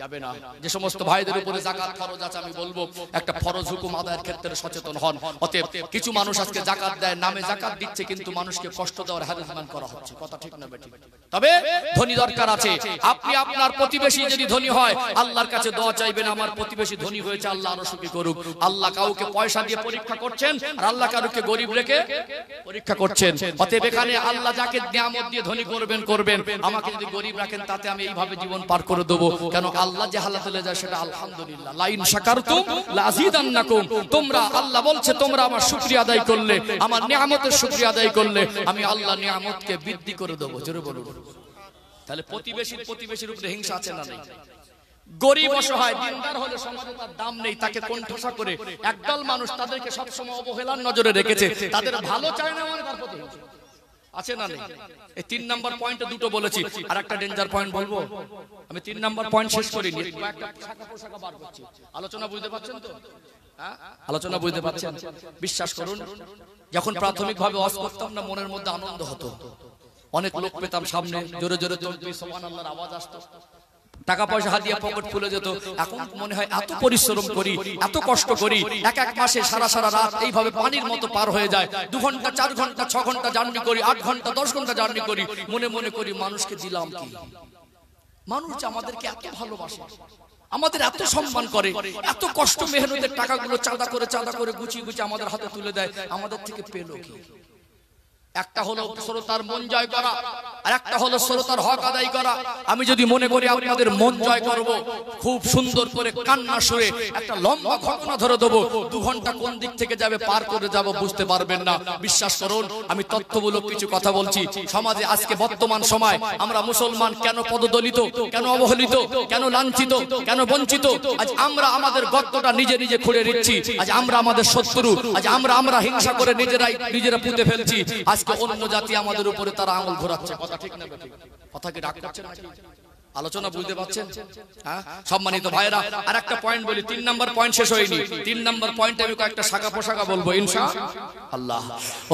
যাবে না। যে সমস্ত ভাইদের উপরে যাকাত ফরজ আছে, আমি বলবো একটা ফরজ হুকুম আদায়ের ক্ষেত্রে সচেতন হন। অতএব কিছু মানুষ আজকে যাকাত দেয়, নামে যাকাত দিচ্ছে, কিন্তু মানুষকে কষ্ট দেওয়ার হ্যারাসমেন্ট করা হচ্ছে। কথা ঠিক না বেঠিক? তবে ধনী দরকার আছে। আপনি আপনার প্রতিবেশী যদি ধনী হয়, আল্লাহর কাছে দোয়া চাইবেন, আমার প্রতিবেশী ধনী হয়েছে, আল্লাহ আরো সুখী করুক। আল্লাহ কাউকে পয়সা দিয়ে পরীক্ষা করছেন, আর আল্লাহ কাউকে গরিব রেখে পরীক্ষা করছেন। অতএব এখানে আল্লাহ যাকে নিয়ামত দিয়ে ধনী করবেন করবেন, আমাকে যদি গরিব রাখেন তাতে আমি এইভাবে জীবন পার করে দেবো। কেন আল্লাহ যে হালাত হয়ে যায় সেটা আলহামদুলিল্লাহ। লাইন শাকারতুম লাযিদান্নাকুম, তোমরা আল্লাহ বলছে তোমরা আমার শুকরিয়া আদায় করলে, আমার নিয়ামতের শুকরিয়া আদায় করলে, আমি আল্লাহ নিয়ামতকে বৃদ্ধি করে দেবো। জোরে বলুন। তাহলে প্রতিবেশীর উপরে হিংসা আছে না নেই? গরিব অসহায় দিনদার হলে সমাজে তার দাম নেই, তাকে কোণঠাসা করে একদল মানুষ তাদেরকে সবসময় অবহেলার নজরে রেখেছে, তাদের ভালো চায় না, মানে তার প্রতি হিংসা আছে না নেই? এই 3 নাম্বার পয়েন্টে দুটো বলেছি, আর একটা ডেঞ্জার পয়েন্ট বলবো। আমি 3 নাম্বার পয়েন্ট শেষ করিনি, একটা শাখা পোশাকা বার করছি। আলোচনা বুঝতে পারছেন তো? হ্যাঁ, আলোচনা বুঝতে পারছেন? বিশ্বাস করুন, যখন প্রাথমিকভাবে ওয়াজ করতাম না, মনের মধ্যে আনন্দ হতো, অনেক লোক পেতাম সামনে, জোরে জোরে তাকবীর সুবহানাল্লাহর আওয়াজ আসতো, টাকা পয়সা হাত দিয়ে পকেট খুলে যেত। এখন মনে হয় এত পরিশ্রম করি, এত কষ্ট করি, এক মাসে সারা রাত এইভাবে পানির মতো পার হয়ে যায়। 2 ঘন্টা 4 ঘন্টা 6 ঘন্টা জার্নি করি, 8 ঘন্টা 10 ঘন্টা জার্নি করি, মনে করি মানুষকে দিলাম কি? মানুষ আমাদেরকে এত ভালোবাসে, আমাদের এত সম্মান করে, এত কষ্ট মেহনতের টাকাগুলো চাঁদা করে গুছিয়ে আমাদের হাতে তুলে দেয়, আমাদের থেকে পেলো কি? একটা হলো শ্রোতার মন জয় করা, আর একটা হলো শ্রোতার হক আদায় করা। আমি যদি মনে করি আপনাদের মন জয় করব, খুব সুন্দর করে কান্না সুরে একটা লম্বা ঘটনা ধরে দেবো, 2 ঘন্টা কোন দিক থেকে যাবে পার করে যাব বুঝতে পারবেন না। বিশ্বাস করুন, আমি তথ্যমূলক কিছু কথা বলছি। সমাজে আজকে বর্তমান সময় আমরা মুসলমান কেন পদদলিত, কেন অবহেলিত, কেন লাঞ্ছিত, কেন বঞ্চিত? আজ আমরা আমাদের গর্তটা নিজে খুঁড়ে নিচ্ছি। আজ আমরা আমাদের শত্রু, আজ আমরা হিংসা করে নিজেরা পুঁতে ফেলছি। আজকে অন্য জাতি আমাদের উপরে তারা আঙুল ঘোরাচ্ছে। কথা ঠিক না বেঠিক? কথা কি রাগ করছেন নাকি? আলোচনা বুঝতে পারছেন? হ্যাঁ, সম্মানিত ভাইরা, আর একটা পয়েন্ট বলি, 3 নাম্বার পয়েন্ট শেষ হয়নি। 3 নাম্বার পয়েন্টে আমি কয়েকটা শাখা পোশাকা বলবো ইনশাআল্লাহ।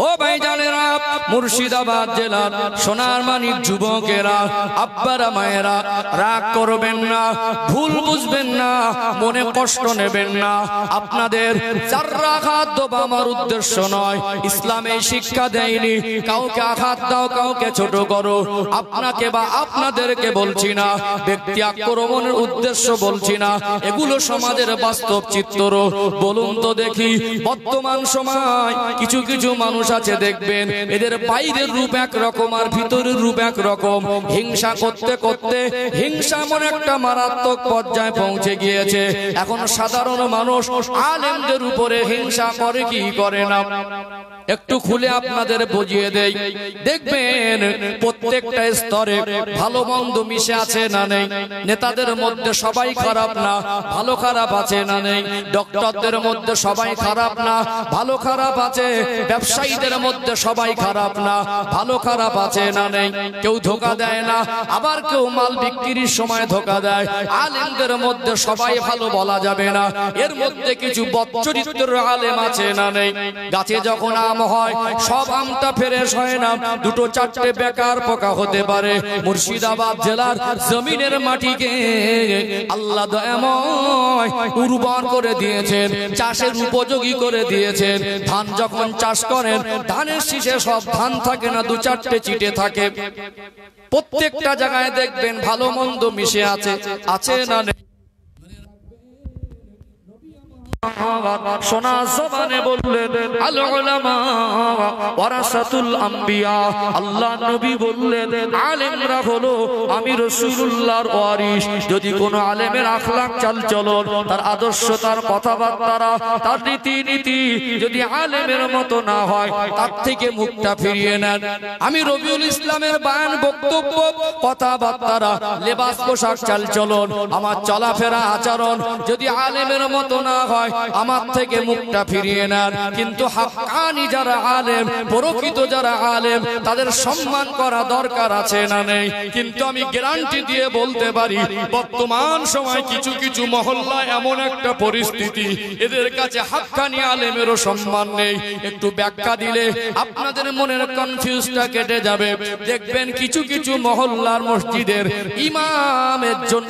ও ভাইজানেরা, মুর্শিদাবাদ জেলার সোনার মানিক যুবকেরা, আব্বারা মায়েরা, রাগ করবেন না, ভুল বুঝবেন না, মনে কষ্ট নেবেন না। আপনাদের যারা আঘাত দেওয়া আমার উদ্দেশ্য নয়। ইসলামে শিক্ষা দেয়নি কাউকে আঘাত দাও, কাউকে ছোট করো। আপনাকে বা আপনাদেরকে বলছি না, না, ব্যক্তি আক্রমণের উদ্দেশ্য বলছি না, এগুলো সমাজের বাস্তব চিত্র। বলুন তো দেখি, বর্তমান সময় কিছু কিছু মানুষ আছে দেখবেন, এদের বাইরের রূপ একরকম আর ভিতরের রূপ একরকম। হিংসা করতে করতে হিংসা এমন একটা মারাত্মক পর্যায়ে পৌঁছে গিয়েছে, এখন সাধারণ মানুষ আলেমদের উপরে হিংসা করে কি করে না? একটু খুলে আপনাদের বুঝিয়ে দেই। দেখবেন প্রত্যেকটা স্তরে ভালো মন্দ মিশে আছে না নেই? নেতাদের মধ্যে সবাই খারাপ না, ভালো খারাপ আছে না নেই? ডক্টরদের মধ্যে সবাই খারাপ না, ভালো খারাপ আছে? ব্যবসায়ীদের মধ্যে সবাই খারাপ না, ভালো খারাপ আছে না নেই? কেউ ধোঁকা দেয় না, আবার কেউ মাল বিক্রির সময় ধোঁকা দেয়। আলেমদের মধ্যে সবাই ভালো বলা যাবে না, এর মধ্যে কিছু বদচরিত্রের আলেম আছে না নেই? গাছে যখন আম হয়, সব আমটা ফ্রেশ হয় না, দুটো চারটে বেকার পোকা হতে পারে। মুর্শিদাবাদ জেলার জমিনের মাটিকে আল্লাহ দয়াময় উর্বর করে দিয়েছেন, চাষের উপযোগী করে দিয়েছেন। ধান যখন চাষ করেন, ধানের শীষে সব ধান থাকে না, দু চারটে চিটে থাকে। প্রত্যেকটা জায়গায় দেখবেন ভালো মন্দ মিশে আছে, আছে না নেই? সোনা জবানে বললেন আল উলামা ওয়ারাসাতুল আম্বিয়া। আল্লাহ নবী বললেন আলেমরা হলো আমি রাসূলুল্লাহর ওয়ারিস। যদি কোনো আলেমের আখলাক চালচলন, তার আদর্শ, তার কথাবার্তা, তার রীতিনীতি যদি আলেমের মতো না হয়, তার থেকে মুখটা ফিরিয়ে নেন। আমি রবিউল ইসলামের বয়ান, বক্তব্য, কথাবার্তা, লেবাস, পোশাক, চালচলন, আমার চলাফেরা, আচরণ যদি আলেমের মতো না হয়, আমার থেকে মুখটা ফিরিয়ে নেন। কিন্তু হাক্কানি যারা আলেম, প্রকৃত যারা আলেম, তাদের সম্মান করা দরকার আছে না নেই? কিন্তু আমি গ্যারান্টি দিয়ে বলতে পারি, বর্তমান সময় কিছু কিছু মহল্লায় এমন একটা পরিস্থিতি, এদের কাছে হাক্কানি আলেমেরও সম্মান নেই। একটু ব্যাখ্যা দিলে আপনাদের মনের কনফিউজটা কেটে যাবে। দেখবেন কিছু কিছু মহল্লার মসজিদের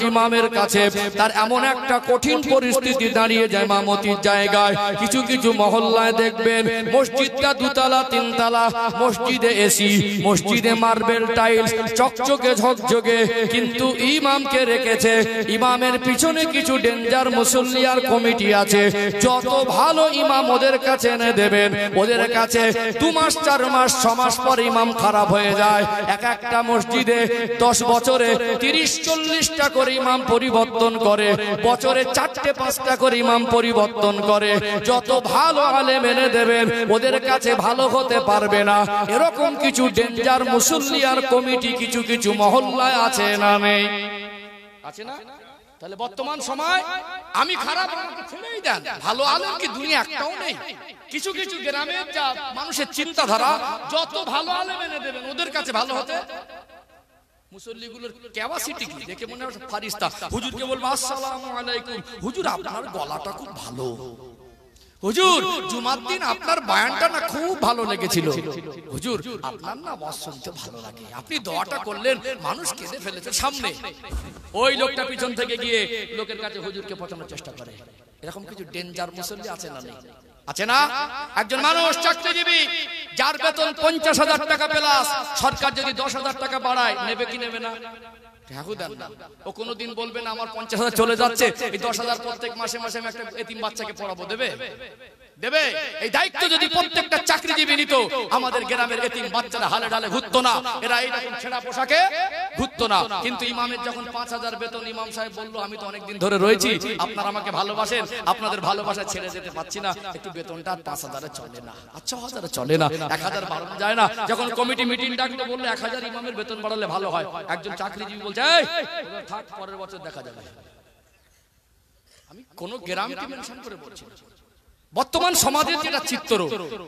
ইমামের কাছে তার এমন একটা কঠিন পরিস্থিতি দাঁড়িয়ে যায় মামতির জায়গায়। কিছু কিছু মহল্লায় দেখবেন মসজিদটা দুতলা তিনতলা, মসজিদে এসি, মসজিদে মার্বেল টাইলস, চকচকে ঝকঝকে, কিন্তু ইমামকে রেখেছে। ইমামের পিছনে কিছু ডেঞ্জার মুসল্লি আর কমিটি আছে। যত ভালো ইমাম ওদের কাছে এনে দেবেন, ওদের কাছে 2 মাস 4 মাস 6 মাস পর ইমাম খারাপ হয়ে যায়। এক একটা মসজিদে 10 বছরে 30-40টা করে ইমাম পরিবর্তন করে, বছরে 4টে-5টা করে ইমাম পরিবর্তন করে। যত ভালো আলেম এনে দেবেন, ওদের কাছে ভালো হতে পারবে না। এরকম কিছু ডেঞ্জার মুসল্লি আর কমিটি কিছু কিছু মহল্লায় আছে না নেই? আছে না? তাহলে বর্তমান সময় আমি খারাপ, আমাকে ছেড়েই দেন, ভালো আলেম কি দুনিয়া একটাও নেই? কিছু কিছু গ্রামের যা মানুষের চিন্তাধারা, যত ভালো আলেম এনে দেবেন, ওদের কাছে ভালো হতে। মুসল্লিগুলোর ক্যাপাসিটি কি দেখে মনে হয় ফারিস্তা। হুজুরকে বলবো আসসালামু আলাইকুম, হুজুর আপনার গলাটা খুব ভালো, হুজুর জুমার দিন আপনার বয়ানটা না খুব ভালো লেগেছিল, হুজুর আপনার না ওয়াজ শুনতে ভালো লাগে, আপনি দোয়াটা করলেন, মানুষ কেঁদে ফেলেছে সামনে। ওই লোকটা পিছন থেকে গিয়ে লোকের কাছে হুজুরকে পচানোর চেষ্টা করে। এরকম কিছু ডেঞ্জার মুসল্লি আছে না নেই? আছে না? একজন মানুষ চাকরিজীবী, যার বেতন 50,000 টাকা প্লাস, সরকার যদি 10,000 টাকা বাড়ায়, নেবে কি নেবে না? ও কোনদিন বলবে না আমার 50,000 চলে যাচ্ছে, এই 10,000 প্রত্যেক মাসে মাসে আমি একটা এতিম বাচ্চাকে পড়াবো, দেবে? দেবে? এই দায়িত্ব যদি প্রত্যেকটা চাকরিজীবী নিত, আমাদের গ্রামের এতিম বাচ্চারা হালে ডালে ঘুরতো না, এরা এইরকম ছেঁড়া পোশাকে ঘুরতো না। কিন্তু ইমামের যখন 5,000 বেতন, ইমাম সাহেব বললো আমি তো অনেকদিন ধরে রয়েছি, আপনারা আমাকে ভালোবাসেন, আপনাদের ভালোবাসা ছেড়ে যেতে পারছি না, একটু বেতনটা 5,000-এ চলে না, 6,000-এ চলে না, 1,000 বাড়ানো যায় না? যখন কমিটি মিটিং ডাকলো, বললো 1,000 ইমামের বেতন বাড়ালে ভালো হয়। একজন চাকরিজীবী বলছে এই থাক, পরের বছর দেখা যাবে। আমি কোন গ্রামকে মেনশন করে বলছি না। বর্তমান সমাজের যেটা চিত্র,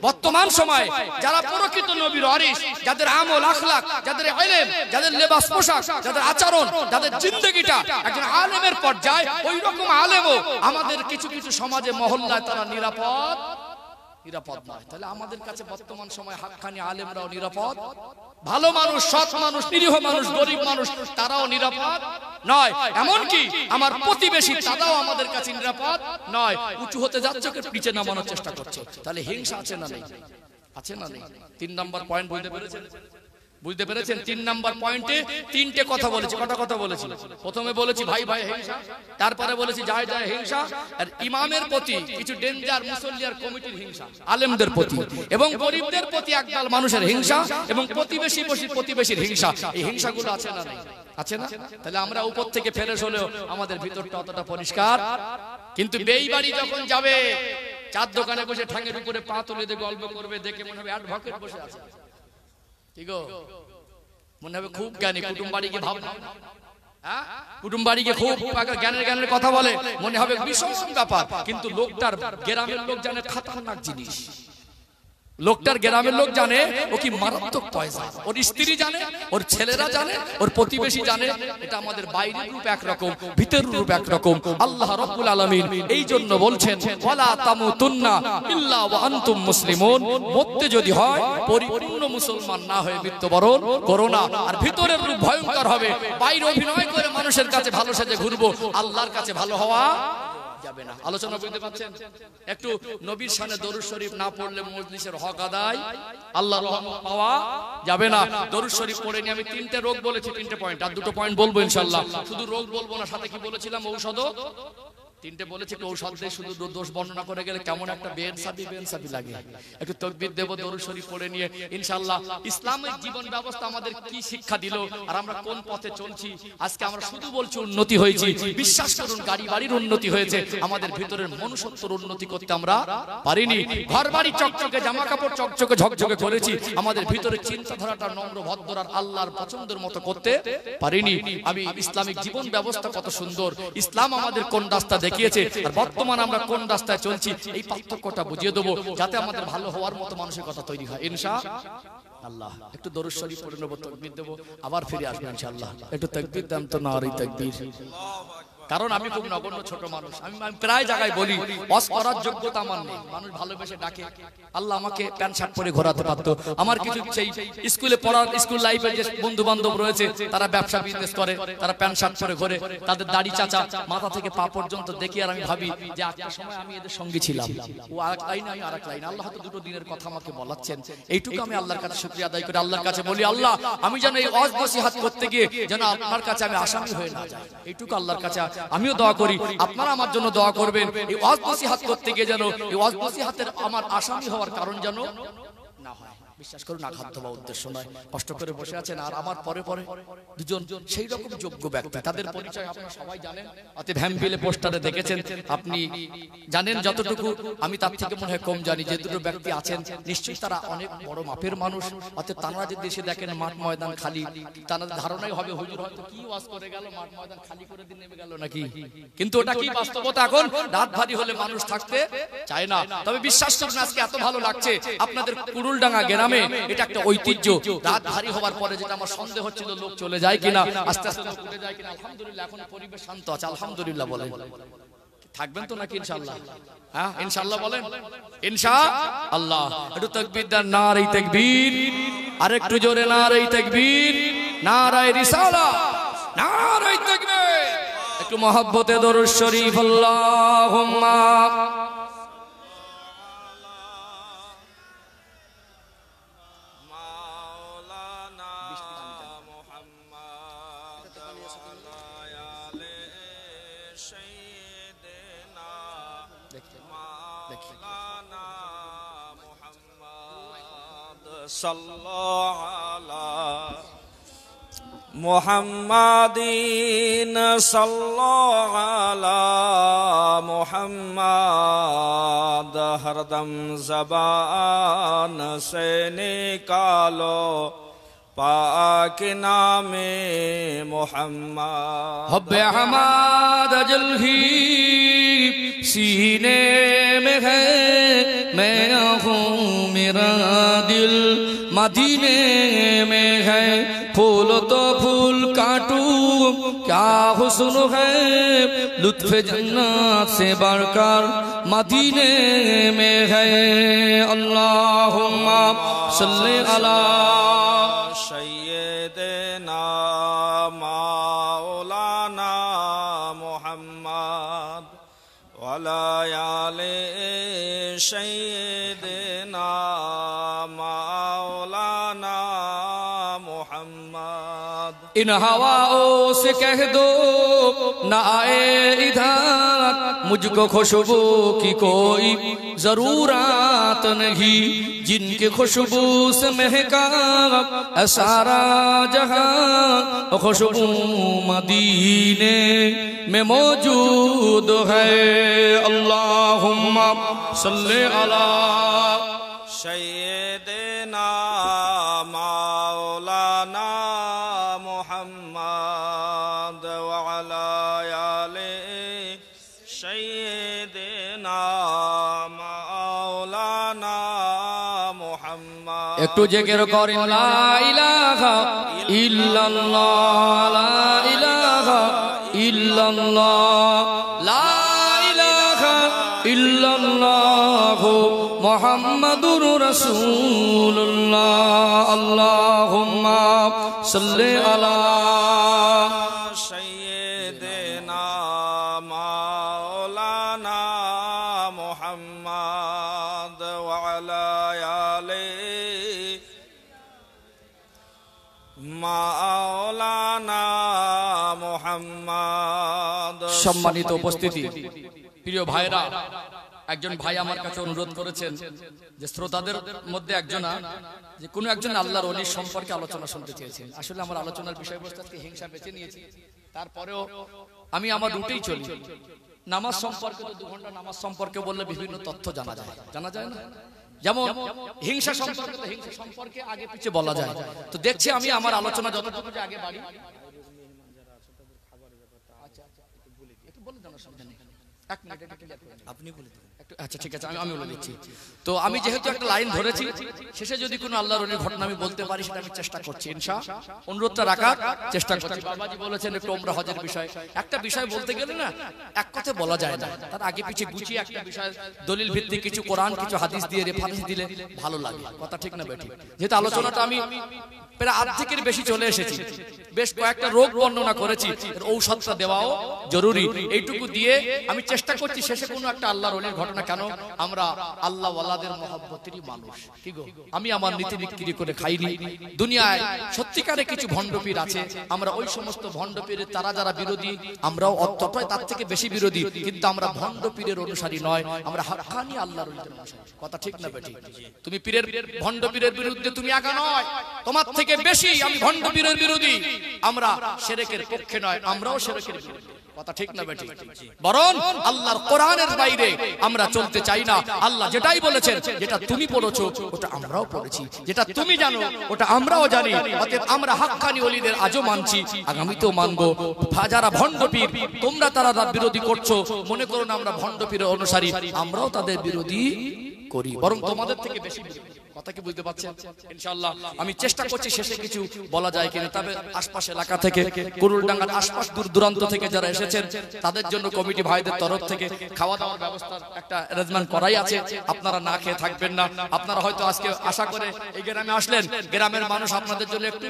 বর্তমান সময়ে যারা প্রকৃত নবীর ওয়ারিস, যাদের আমল আখলাক, যাদের ইলম, যাদের লেবাস পোশাক, যাদের আচরণ, যাদের জিন্দেগিটা একজন আলেমের পর্যায়ে, ওই রকম আলেমও আমাদের কিছু কিছু সমাজে মহল্লায় তারা নিরাপদ নয়। তাহলে আমাদের কাছে বর্তমান সময় হাক্কানি আলেমরাও নিরাপদ? ভালো মানুষ, সৎ মানুষ, নিরীহ মানুষ, গরিব মানুষ, তারাও নিরাপদ নয়। এমনকি আমার প্রতিবেশী, তারাও আমাদের কাছে নিরাপদ নয়। উঁচু হতে যাচ্ছে, নিচে নামানোর চেষ্টা করছে। তাহলে হিংসা আছে না নেই? আছে না নেই? 3 নম্বর পয়েন্ট বুঝতে পেরেছেন? বুঝতে পেরেছেন? 3 নাম্বার পয়েন্টে 3টে কথা বলেছি। কটা কথা বলেছি? প্রথমে বলেছি ভাই ভাই হিংসা, তারপরে বলেছি যায় যায় হিংসা, আর ইমামের প্রতি কিছু ডেঞ্জার মুসল্লি আর কমিটির হিংসা, আলেমদের প্রতি এবং গরিবদের প্রতি একদল মানুষের হিংসা, এবং প্রতিবেশীর হিংসা। এই হিংসাগুলো আছে না? আছে না? তাহলে আমরা উপর থেকে ফেরেশ হলেও আমাদের ভিতরটা অতটা পরিষ্কার। কিন্তু বেইবাড়ি যখন যাবে, চার দোকানে বসে ঠ্যাঙের উপরে পা তুলে দিয়ে গল্প করবে, দেখে মনে হবে অ্যাডভোকেট বসে আছে। ঠিক মনে হবে খুব জ্ঞানী, কুটুম বাড়ি গিয়ে ভাবনা, কুটুম বাড়ি গিয়ে খুব জ্ঞানের কথা বলে, মনে হবে ভীষণ ব্যাপার। কিন্তু লোকটার গ্রামের লোক জানে খতরনাক জিনিস। লোকটার গ্রামের লোক জানে ও কি মারাত্মক পয়সা, ওর স্ত্রী জানে, ওর ছেলেরা জানে, ওর প্রতিবেশী জানে। এটা আমাদের বাইরের রূপ একরকম, ভিতরের রূপ একরকম। আল্লাহ রাব্বুল আলামিন এই জন্য বলছেন ওয়ালা তামুতুন্না ইল্লা ওয়া আনতুম মুসলিমুন। মরতে যদি হয় পরিপূর্ণ মুসলমান না হয়ে মৃত্যুবরণ করো না। আর ভিতরের রূপ ভয়ঙ্কর হবে। বাইরে অভিনয় করে মানুষের কাছে ভালো সেজে ঘুরবো, আল্লাহর কাছে ভালো হওয়া যাবে না। আলোচনা বুঝতে পারছেন? একটু নবীর শানে দরুদ শরীফ না পড়লে মজলিসের হক আদায়, আল্লাহর রহমত পাওয়া যাবে না। দরুদ শরীফ পড়ে নিয়ে আমি 3টে রোগ বলেছি, 3টে পয়েন্ট, আর 2টো পয়েন্ট বলবো ইনশাআল্লাহ। শুধু রোগ বলবো না, সাথে কি বলেছিলাম? ঔষধও 3টে বলেছি। ঔষধ দিয়ে শুধু দোষ বর্ণনা করে গেলে কেমন একটা বেনসাবি লাগে। একটু তাকবীর দেব, দরুদ শরীফ পড়ে নিয়ে ইনশাআল্লাহ ইসলামের জীবন ব্যবস্থা আমাদের কি শিক্ষা দিল আর আমরা কোন পথে চলছি। আজকে আমরা শুধু বলছি উন্নতি হয়েছে, বিশ্বাস করুন গাড়ি বাড়ির উন্নতি হয়েছে, আমাদের ভিতরের মনুষ্যত্বের উন্নতি করতে আমরা পারিনি। ঘর বাড়ি চকচকে, জামা কাপড় চকচকে ঝকঝকে করেছি, আমাদের ভিতরের চিন্তাধারাটা নম্র ভদ্র আর আল্লাহর পছন্দের মতো করতে পারিনি। আমি ইসলামিক জীবন ব্যবস্থা কত সুন্দর, ইসলাম আমাদের কোন রাস্তা দেখিয়েছে আর বর্তমানে আমরা কোন রাস্তায় চলছি, এই পার্থক্যটা বুঝিয়ে দেবো, যাতে আমাদের ভালো হওয়ার মতো মানসিকতা তৈরি হয় ইনশাআল্লাহ। একটু দরুদ শরীফ পড়ে নেব, তাকবীর দেব, আবার ফিরে আসবো ইনশাআল্লাহ। একটু তাকবীর দেন তো, নারে তাকবীর। কারণ আমি খুব নগণ্য ছোট মানুষ, আমি প্রায় জায়গায় বলি ওয়াজ করার যোগ্যতা আমার নেই। মানুষ ভালোবেসে ডাকে, আল্লাহ আমাকে প্যান্ট শার্ট পরে ঘোরাতে পারতো। আমার কিছু সেই স্কুলে পড়ার, স্কুল লাইফের যে বন্ধু বান্ধব রয়েছে, তারা ব্যবসা বিজনেস করে, তারা প্যান্ট শার্ট পরে ঘোরে, তাদের দাড়ি চাচা মাথা থেকে পা পর্যন্ত দেখি, আর আমি ভাবি যে একটা সময় আমি এদের সঙ্গী ছিলাম। ও আরেক লাইন, আমি আরেক লাইন। আল্লাহ হয়তো 2টো দিনের কথা আমাকে বলাচ্ছেন। এইটুকু আমি আল্লাহর কাছে শুকরিয়া আদায় করে আল্লাহর কাছে বলি, আল্লাহ আমি যেন এই ওয়াজ নসিহত করতে গিয়ে যেন আপনার কাছে আমি আসামি হয়ে না যাই। এইটুকু আল্লাহর কাছে আমিও দোয়া করি, আপনারা আমার জন্য দোয়া করবেন। এই ওয়াজ নসিহত করতে গিয়ে যেন এই ওয়াজ নসিহতের আমার আসামি হওয়ার কারণ যেন না হয়। বিশ্বাস করুন, আঘাত দেওয়া উদ্দেশ্য নয়। কষ্ট করে বসে আছেন, আর আমার পরে পরে দুজন সেই রকম যোগ্য ব্যক্তি, তাদের পরিচয় আপনারা সবাই জানেন, অতএব হ্যাম্বিলে পোস্টারে দেখেছেন, আপনি জানেন যতটুকু, আমি তার থেকে মনে হয় কম জানি। যে 2টো ব্যক্তি আছেন নিশ্চয়ই তারা অনেক বড় মাপের মানুষ, অতএব তারা যদি এসে দেখেন মাঠ ময়দান খালি, তাদের ধারণাই হবে হুজুর হয়তো কি ওয়াজ করে গেল, মাঠ ময়দান খালি করে দিয়ে নেমে গেল নাকি। কিন্তু ওটা কি বাস্তবতা? এখন রাত ভারী হলে মানুষ থাকতে চায় না। তবে বিশ্বাস করুন আজকে এত ভালো লাগছে, আপনাদের কুড়ুলডাঙ্গা গ্রামে এটা একটা ঐতিহ্য। রাত ভারী হওয়ার পরে যেটা আমার সন্দেহ হচ্ছিল লোক চলে যায় কিনা, আস্তে আস্তে লোক উঠে যায় কিনা, আলহামদুলিল্লাহ এখন পরিবেশ শান্ত আছে, আলহামদুলিল্লাহ বলেন। থাকবেন তো নাকি ইনশাআল্লাহ? হ্যাঁ ইনশাআল্লাহ বলেন, ইনশাআল্লাহ। একটু তাকবীর দেন, নারে তাকবীর, আরেকটু জোরে নারে তাকবীর, নারে রিসালাত, নারে তাকবীর। একটু মহব্বতে দরুদ শরীফ, আল্লাহুম্মা sallallahu ala Muhammadin sallallahu ala Muhammad हरदम ज़बान से निकालो पाक नामे मोहम्मद। हब्बे हमाद अजल ही सीने में है, मैं हूँ मेरा दिल मदीने में है। फूल तो फूल काटूं क्या हुस्न है, लुत्फ़ जन्नत से बढ़कर मदीने में है। अल्लाहुम्मा सल्ली अला सय्यिदना मौलाना मुहम्मद वला आले सय्यिदना मौलाना इन हवाओं से कह दो न आए इधर, मुझको खुशबू की कोई जरूरत नहीं, जिनकी खुशबू से महका सारा जहां, खुशबू मदीने में मौजूद है। अल्लाहुम्मा सल्ले अला सय्यिदना मौलाना मुहम्मद व अला आले सय्यिदना मौलाना मुहम्मद। একটু জিকির করেন লা ইলাহা ইল্লাল্লাহ, লা ইলাহা ইল্লাল্লাহ, লা ইলাহা ইল্লাল্লাহ মুহাম্মাদুর রাসূলুল্লাহ। আল্লাহুম্মা সাল্লি আলা সয়্যিদিনা মাওলানা মুহাম্মদ ওয়া আলা আলি মাওলানা মুহাম্মদ। সম্মানিত উপস্থিতি, প্রিয় ভাইরা, একজন ভাই আমার কাছে অনুরোধ করেছেন যে শ্রোতাদের মধ্যে একজনা যে কোনো একজন আল্লাহর ওলির সম্পর্কে আলোচনা শুনতে চেয়েছেন। আসলে আমার আলোচনার বিষয়বস্তু আজকে হিংসা বেছে নিয়েছি, তারপরেও আমি আমার রুটেই চলি। নামাজ সম্পর্কে তো 2 ঘন্টা নামাজ সম্পর্কে বললে বিভিন্ন তথ্য জানা যায় না? যেমন হিংসা সম্পর্কে আগে পিছে বলা যায়। তো দেখছি আমি আমার আলোচনা যতটুকু যে আগে বাড়ি, আপনি বলে দিন। আচ্ছা ঠিক আছে, আমি বলে দিচ্ছি। তো আমি যেহেতু একটা লাইন ধরেছি, শেষে যদি কোনো আল্লাহর ওলির ঘটনা আমি বলতে পারি সেটা আমি চেষ্টা করছি, ইনশাআল্লাহ অনুরোধটা রাখার চেষ্টা করছি। বাবাজি বলেছেন একটু ওমরা হজের বিষয়, একটা বিষয় বলতে গেলে না এক কথা বলা যায় না, তার আগে পিছে গুছিয়ে একটা বিষয় দলিল ভিত্তিক কিছু কোরআন কিছু হাদিস দিয়ে রেফারেন্স দিলে ভালো লাগে। কথা ঠিক না বেঠিক? যেহেতু আলোচনাটা আমি প্রায় অর্ধেকের বেশি চলে এসেছি, বেশ কয়েকটা রোগ বর্ণনা করেছি, ঔষধটা দেওয়াও জরুরি। এইটুকু দিয়ে আমি চেষ্টা করছি শেষে কোনো একটা আল্লাহর ওলির ঘটনা। কেন আমরা আল্লাহ ওয়ালাদের মহব্বতেরই মানুষ, কি গো? আমি আমার নীতি বিক্রি করে খাইনি। দুনিয়ায় সত্যিকারে কিছু ভণ্ডপীর আছে, আমরা ওই সমস্ত ভণ্ডপীরের তারা যারা বিরোধী, আমরাও অতটাই তার থেকে বেশি বিরোধী, কিন্তু আমরা ভণ্ডপীরের অনুসারী নয়, আমরা হাক্কানি আল্লাহর ওলিদের অনুসারী। কথা ঠিক না বেঠিক? তুমি পীরের ভণ্ডপীরের বিরুদ্ধে তুমি একা নয়, তোমার থেকে বেশি আমি ভণ্ডপীরের বিরোধী। আমরা শিরকের পক্ষে নয়, আমরাও শিরকের বিরোধী। কথা ঠিক না বেঠিক? বরং আল্লাহর কোরআনের বাইরে আমরা চলতে চাই না। আল্লাহ যেটাই বলেছেন, যেটা তুমি পড়েছো ওটা আমরাও পড়েছি, যেটা তুমি জানো ওটা আমরাও জানি। অতএব আমরা হাক্কানি ওলিদের আজও মানছি, আগামীতেও মানবো। যারা ভণ্ডপীর তোমরা তারা বিরোধী করছো, মনে করো না আমরা ভণ্ডপীরের অনুসারী, আমরাও তাদের বিরোধী করি, বরং তোমাদের থেকে বেশি বিরোধী। কথা কি বুঝতে পারছেন? ইনশাআল্লাহ আমি চেষ্টা করছি শেষে কিছু বলা যায় কিনা। তবে আশপাশ এলাকা থেকে, কুরুলডাঙ্গার আশপাশ দূর দূরান্ত থেকে যারা এসেছেন তাদের জন্য কমিটি ভাইদের তরফ থেকে খাওয়া দাওয়ার ব্যবস্থার একটা অ্যারেঞ্জমেন্ট করাই আছে। আপনারা না খেয়ে থাকবেন না। আপনারা হয়তো আজকে আশা করে এই গ্রামে আসলেন, গ্রামের মানুষ আপনাদের জন্য একটু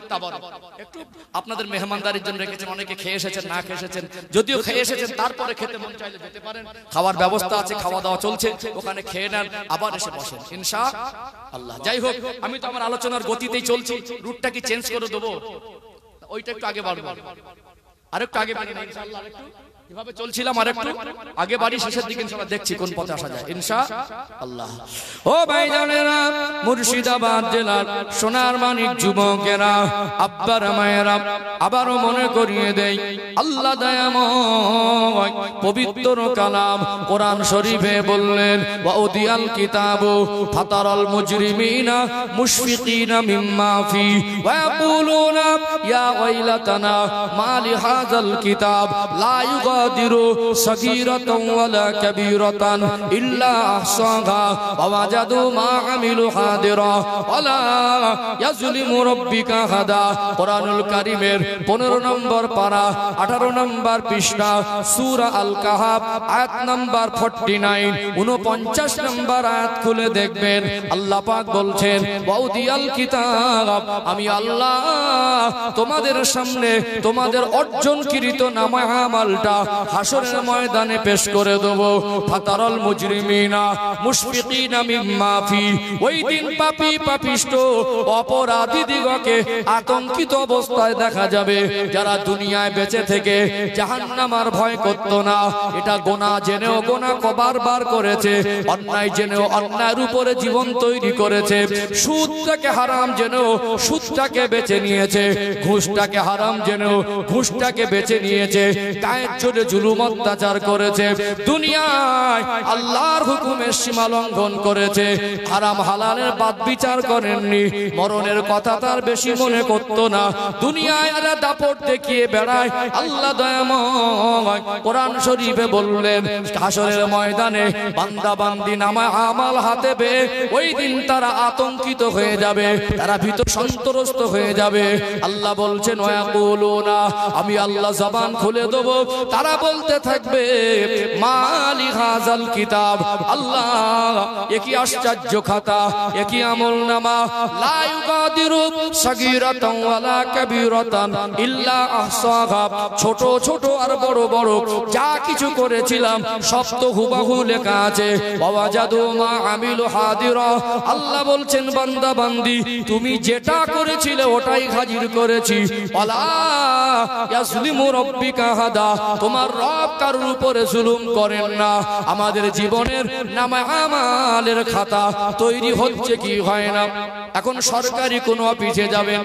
আপনাদের মেহমানদারির জন্য রেখেছেন। অনেকে খেয়ে এসেছেন, না খেয়ে এসেছেন, যদিও খেয়ে এসেছেন তারপরে খেতে মন চাইলে যেতে পারেন। খাওয়ার ব্যবস্থা আছে, খাওয়া দাওয়া চলছে, ওখানে খেয়ে নেন, আবার এসে বসেন ইনশাআল্লাহ। যাই হোক, আমি তো আমার আলোচনার গতিতেই চলছি, রুটটা কি চেঞ্জ করে দেবো? ওইটা একটু আগে বাড়বো, আরেকটু আগে বাড়ি না ইনশাআল্লাহ, আরেকটু যেভাবে চলছিলাম আরেকটু আগে বাড়ি, শেষের দিকে ইনশাআল্লাহ দেখছি কোন পথে আসা যায় ইনশাআল্লাহ। ও ভাইজানেরা, মুর্শিদাবাদ জেলার সোনার মানিক যুবকেরা, আব্বার মায়েরা, আবারও মনে করিয়ে দেই আল্লাহ দয়াময় পবিত্র কালাম কোরআন শরীফে বললেন, ওয়া উদিয়াল কিতাবু ফাতারাল মুজরিমিনা মুশফিকিনা মিম্মা ফি ওয়া ইয়াকুলুনা ইয়া ওয়াইলাতানা মা লিহাযাল কিতাব লা ইউগাদিরু সাগীরাতান ওয়ালা কাবীরাতান ইল্লা আহসাহা ওয়া ওয়াজাদু মা আমিলু হাদিরা ওয়ালা ইয়াজলিমু রাব্বিকা হাদা। কোরআনুল কারীমের 15 নম্বর পারা 18 নম্বর পৃষ্ঠা সূরা আল কাহাফ আয়াত নাম্বার 49 49 নম্বর আয়াত খুলে দেখবেন আল্লাহ পাক বলছেন, ওয়াউদিয়াল কিতাব, আমি আল্লাহ তোমাদের সামনে তোমাদের অর্জনকৃত নামায় আমলটা হাসরের ময়দানে পেশ করে দেব। ফাতারাল মুজরিমিনা মুশফিকিনা মিম্মা ফি, ওই দিন পাপী পাপিষ্ট অপরাধী দিগকে আতঙ্কিত অবস্থায় দেখা যাবে, যারা দুনিয়ায় বেঁচে থেকে জাহান্নামার ভয় করত না। এটা গোনা জেনেও গোনা বারবার করেছে, অন্যায় জেনেও অন্যায়ের উপরে জীবন তৈরি করেছে, সুদটাকে হারাম জেনেও সুদটাকে বেছে নিয়েছে, ঘুষটাকে হারাম জেনেও ঘুষটাকে বেছে নিয়েছে, গায়ের জোরে জুলুম অত্যাচার করেছে, দুনিয়ায় আল্লাহর হুকুমের সীমা লঙ্ঘন করেছে, হারাম হালালের বাদ বিচার করেননি, মরণের কথা তার বেশি মনে করতো না, দুনিয়ায় আর দাপট দেখিয়ে বেড়ায়। আল্লাহ দয়াময় কোরআন শরীফে বললেন, হাসরের ময়দানে বান্দা বান্দি নামায় আমাল হাতে পেয়ে ওই দিন তারা আতঙ্কিত হয়ে যাবে, তারা ভীত সন্ত্রস্ত হয়ে যাবে। আল্লাহ বলছেন, ওয়াকুলুনা, আমি আল্লাহ জবান খুলে দেব, তারা বলতে থাকবে, মালি হাযাল কিতাব, আল্লাহ এ কি আশ্চর্য খাতা, এ কি আমলনামা, লা ইউগাদিরু সাগীরাতান ওয়ালা কাবীরাতান ইল্লা আহসাহা, ছোট ছোট আর বড় বড় যা কিছু করেছিলাম সব তো হুবহু লেখা আছে। ওয়াজাদু মা আমিলু হাদিরা, আল্লাহ বলছেন, বান্দা বান্দি তুমি যেটা করেছিলে ওটাই হাজির করেছি। ওয়ালা ইয়াজলিমু রাব্বিকা আহাদা, তোমার রব কারোর উপরে জুলুম করেন না। আমাদের জীবনের নামে আমালের খাতা তৈরি হচ্ছে কি হয় না। এখন সরকারি কোনো অফিসে যাবেন,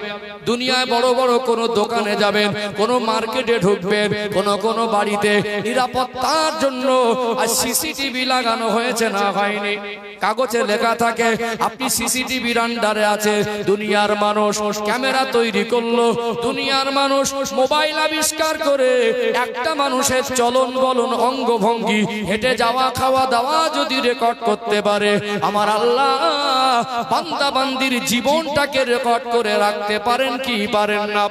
দুনিয়ায় বড় বড় কোনো দোকানে যাবেন, কোনো মার্কেটে ঢুকবেন, কোনো বাড়িতে নিরাপত্তার জন্য আর সিসিটিভি লাগানো হয়েছে না হয়নি, কাগজে লেখা থাকে আপনি সিসিটিভির আন্ডারে আছে। দুনিয়ার মানুষ ক্যামেরা তৈরি করলো, দুনিয়ার মানুষ মোবাইল আবিষ্কার করে একটা মানুষের চলন বলন অঙ্গভঙ্গি, হেঁটে যাওয়া খাওয়া দাওয়া যদি রেকর্ড করতে পারে, আমার আল্লাহ বান্দা বান্দির জীবনটাকে রেকর্ড করে রাখতে পারেন কি পারেন না।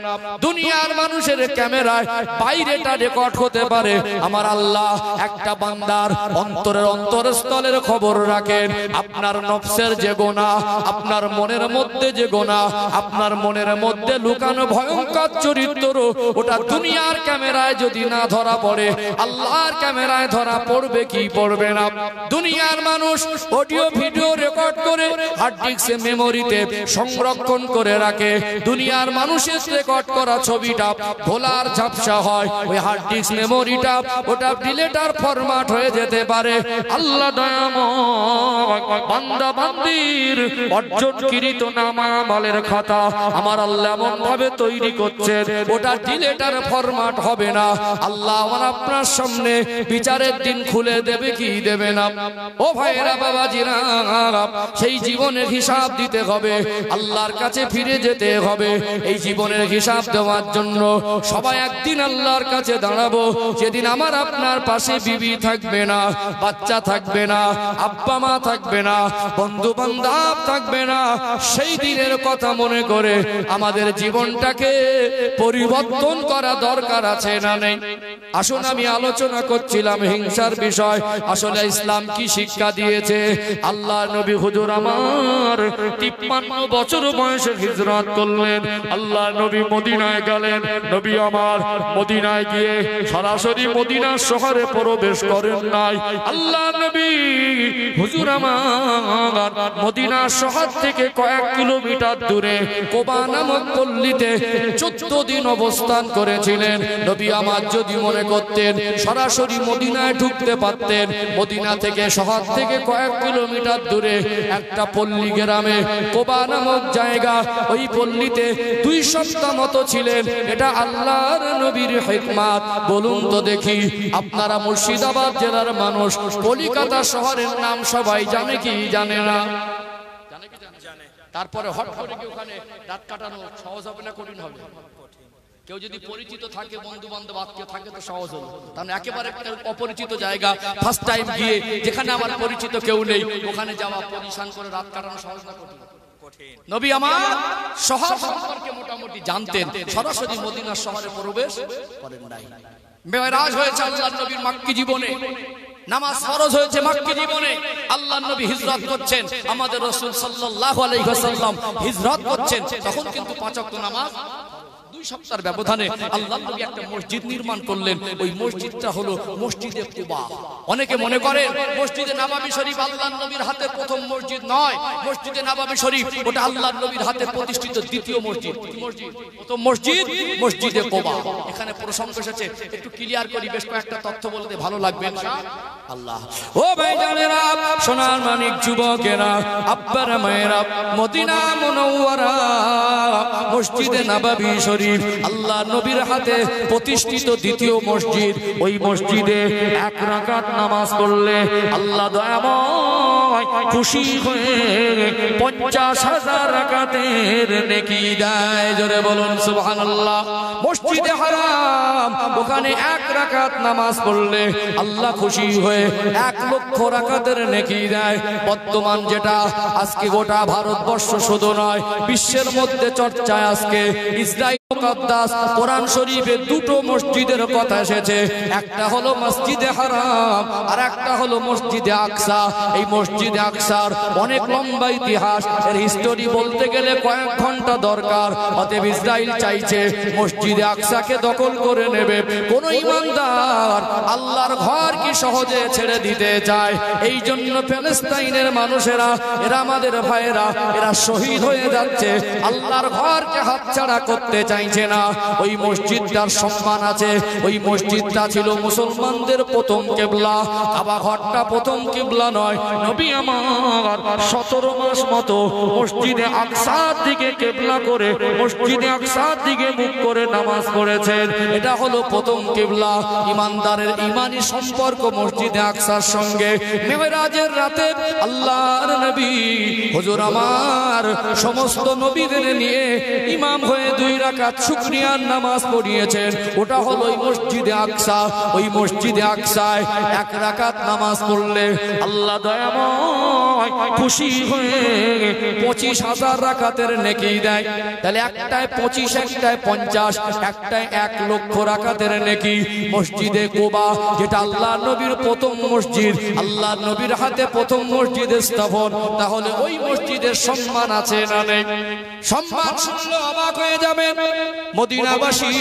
দুনিয়ার মানুষের ক্যামেরায় বাইরেটা রেকর্ড হতে পারে, আমার আল্লাহ একটা বান্দার অন্তরের অন্তরস্থলের খবর রাখেন। আপনার নফসের যে গুনাহ, আপনার মনের মধ্যে যে গুনাহ, আপনার মনের মধ্যে লুকানো ভয়ঙ্কর চরিত্র, ওটা দুনিয়ার ক্যামেরায় যদি না ধরা পড়ে, আল্লাহর ক্যামেরায় ধরা পড়বে কি পড়বে না। দুনিয়ার মানুষ অডিও ভিডিও রেকর্ড করে হার্ড ডিস্কে মেমোরিতে সংরক্ষণ করে রাখে, দুনিয়ার মানুষের রেকর্ড করা ছবিটা ভোলার ঝাপসা হয়, ওই হার্ড ডিস্ক মেমোরিটা ওটা ডিলেটার ফরম্যাট হয়ে যেতে পারে। আল্লাহ দয়াময় বান্দা বান্দির অর্জনকৃত নামালের খাতা আমার আল্লাহ এমন ভাবে তৈরি করছেন, ওটা ডিলেটার ফরম্যাট হবে না। আল্লাহ আমার আপনার সামনে বিচারের দিন খুলে দেবে কি দেবে না। ও ভাইরা বাবাজিরা, সেই জীবনের হিসাব দিতে হবে, আল্লাহর কাছে ফিরে যেতে হবে। এই জীবনের হিসাব দেওয়ার জন্য সবাই একদিন আল্লাহর কাছে দাঁড়াবো, যেদিন আমার আপনার পাশে বিবি থাকবে না, বাচ্চা থাকবে না, আব্বা মা থাকবে না, বন্ধু বান্ধব থাকবে না। সেই দিনের কথা মনে করে আমাদের জীবনটাকে পরিবর্তন করা দরকার আছে না নেই? আসুন, আমি আলোচনা করছিলাম হিংসার বিষয়। আসলে ইসলাম কি শিক্ষা দিয়েছে? আল্লাহ নবী হুজুর আমার 53 বছর বয়সে হিজরত করলেন, আল্লাহ নবী মদিনায় গেলেন। নবী আমার মদিনায় গিয়ে সরাসরি মদিনা শহরে প্রবেশ করেন নাই। আল্লাহ নবী হুজুর আমার মদিনা শহর থেকে কয়েক কিলোমিটার দূরে কোবা নামক পল্লীতে 14 দিন অবস্থান করেছিলেন। নবী আমার যদি মনে করতেন সরাসরি মদিনায় ঢুকতে পারতেন, মদিনা থেকে শহর থেকে কয়েক কিলোমিটার দূরে একটা পল্লী গ্রামে কোবা নামক জায়গা, ওই পল্লীতে 2 সপ্তাহ মতো ছিলেন। এটা আল্লাহর নবীর হিকমত। বলুন তো দেখি, আপনারা মুর্শিদাবাদ জেলার মানুষ, কলিকাতা শহরের নাম সবাই জানে কি জানে না? তারপরে হট করে কি ওখানে রাত কাটানো সহজ হবে না কঠিন হবে? কেউ যদি পরিচিত থাকে, বন্ধু বান্ধব আত্মীয় থাকে তো সহজ হলো। তার একেবারে অপরিচিত জায়গা, ফার্স্ট টাইম গিয়ে যেখানে আমার পরিচিত কেউ নেই, ওখানে যাওয়া পরিশান করে রাত কাটানো সহজ না কঠিন? নবী আমার শহর সম্পর্কে মোটামুটি জানতেন, সরাসরি মদিনা শহরে প্রবেশ করেন নাই। মেরাজ হয়েছে আল্লাহর নবীর মক্কি জীবনে, নামাজ ফরজ হয়েছে মক্কি জীবনে। আল্লাহর নবী হিজরত করছেন, আমাদের রাসূল সাল্লাল্লাহু আলাইহি ওয়াসাল্লাম হিজরত করছেন, তখন কিন্তু 5 ওয়াক্ত নামাজ 2 2 সপ্তাহের ব্যবধানে আল্লাহর নবী একটা মসজিদ নির্মাণ করলেন। ওই মসজিদটা হলো মসজিদে কুবা। অনেকে মনে করে মসজিদে নববী শরীফ আল্লাহর নবীর হাতে প্রথম মসজিদ নয়, মসজিদে নববী শরীফ ওটা আল্লাহর নবীর হাতে প্রতিষ্ঠিত দ্বিতীয় মসজিদ। প্রথম মসজিদ মসজিদে কুবা। এখানে প্রসঙ্গ এসেছে, একটু ক্লিয়ার করি, বেশ কয়েকটা তথ্য বলতে ভালো লাগবে আল্লাহ। ও ভাইজানেরা, সোনার মানিক যুবকেরা, আব্বারা মায়েরা, মদিনা মুনাওয়ারা মসজিদে নববী শরীফ আল্লাহর নবীর হাতে প্রতিষ্ঠিত দ্বিতীয় মসজিদ। ওই মসজিদে 1 রাকাত নামাজ পড়লে আল্লাহ দয়াময় খুশি হয়ে 50,000 রাকাতের নেকি দেয়। জোরে বলুন সুবহানাল্লাহ। মসজিদে হারাম, ওখানে 1 রাকাত নামাজ পড়লে আল্লাহ খুশি হয়ে 1 লক্ষ রাকাতের নেকি দেয়। বর্তমান যেটা আজকে গোটা ভারতবর্ষ শুধু নয়, বিশ্বের মধ্যে চর্চায় আজকে ইসরাইল মুকাদ্দাস কোরআন শরীফে 2টো মসজিদের কথা এসেছে। একটা হলো মসজিদে হারাম আর একটা হলো মসজিদে আকসা। এই মসজিদে আকসার অনেক লম্বা ইতিহাস, এর হিস্টোরি বলতে গেলে কয়েক ঘন্টা দরকার। অতএব ইসরাইল চাইছে মসজিদে আকসাকে দখল করে নেবে। কোন ইমানদার আল্লাহর ঘর কি সহজে ছেড়ে দিতে চায়? এই জন্য ফিলিস্তিনের মানুষেরা, এরা আমাদের ভাইয়েরা, এরা শহীদ হয়ে যাচ্ছে, আল্লাহর ঘরকে হাতছাড়া করতে চাইছে না। ওই মসজিদটার সম্মান আছে। ওই মসজিদটা ছিল মুসলমানদের প্রথম কিবলা। কাবা ঘরটা প্রথম কিবলা নয়। নবী আমার 17 মাস মতো মসজিদে আকসার দিকে কিবলা করে, মসজিদে আকসার দিকে মুখ করে নামাজ পড়েছেন। এটা হলো প্রথম কিবলা। ইমানদারের ইমানি সম্পর্ক মসজিদে আকসার সঙ্গে। মেরাজের রাতে আল্লাহর নবী হুজুর আমার সমস্ত নবীদের নিয়ে ইমাম হয়ে 2 রাকাত শুকরিয়ার নামাজ পড়িয়েছেন। ওটা হলো ওই মসজিদে আকসা। ওই মসজিদে আকসায় 1 রাকাত নামাজ পড়লে আল্লাহ দয়াময় খুশি হয়ে 25,000 রাকাতের নেকি দেয়। তাহলে একটায় 25, একটায় 50, একটায় 1 লক্ষ রাকাতের নেকি। মসজিদে কুবা যেটা আল্লাহর নবীর প্রথম মসজিদ, আল্লাহর নবীর হাতে প্রথম মসজিদে স্থাপন, তাহলে ওই মসজিদের সম্মান আছে না নেই? সম্মান শুনলে অবাক হয়ে যাবেন। মদিনাবাসী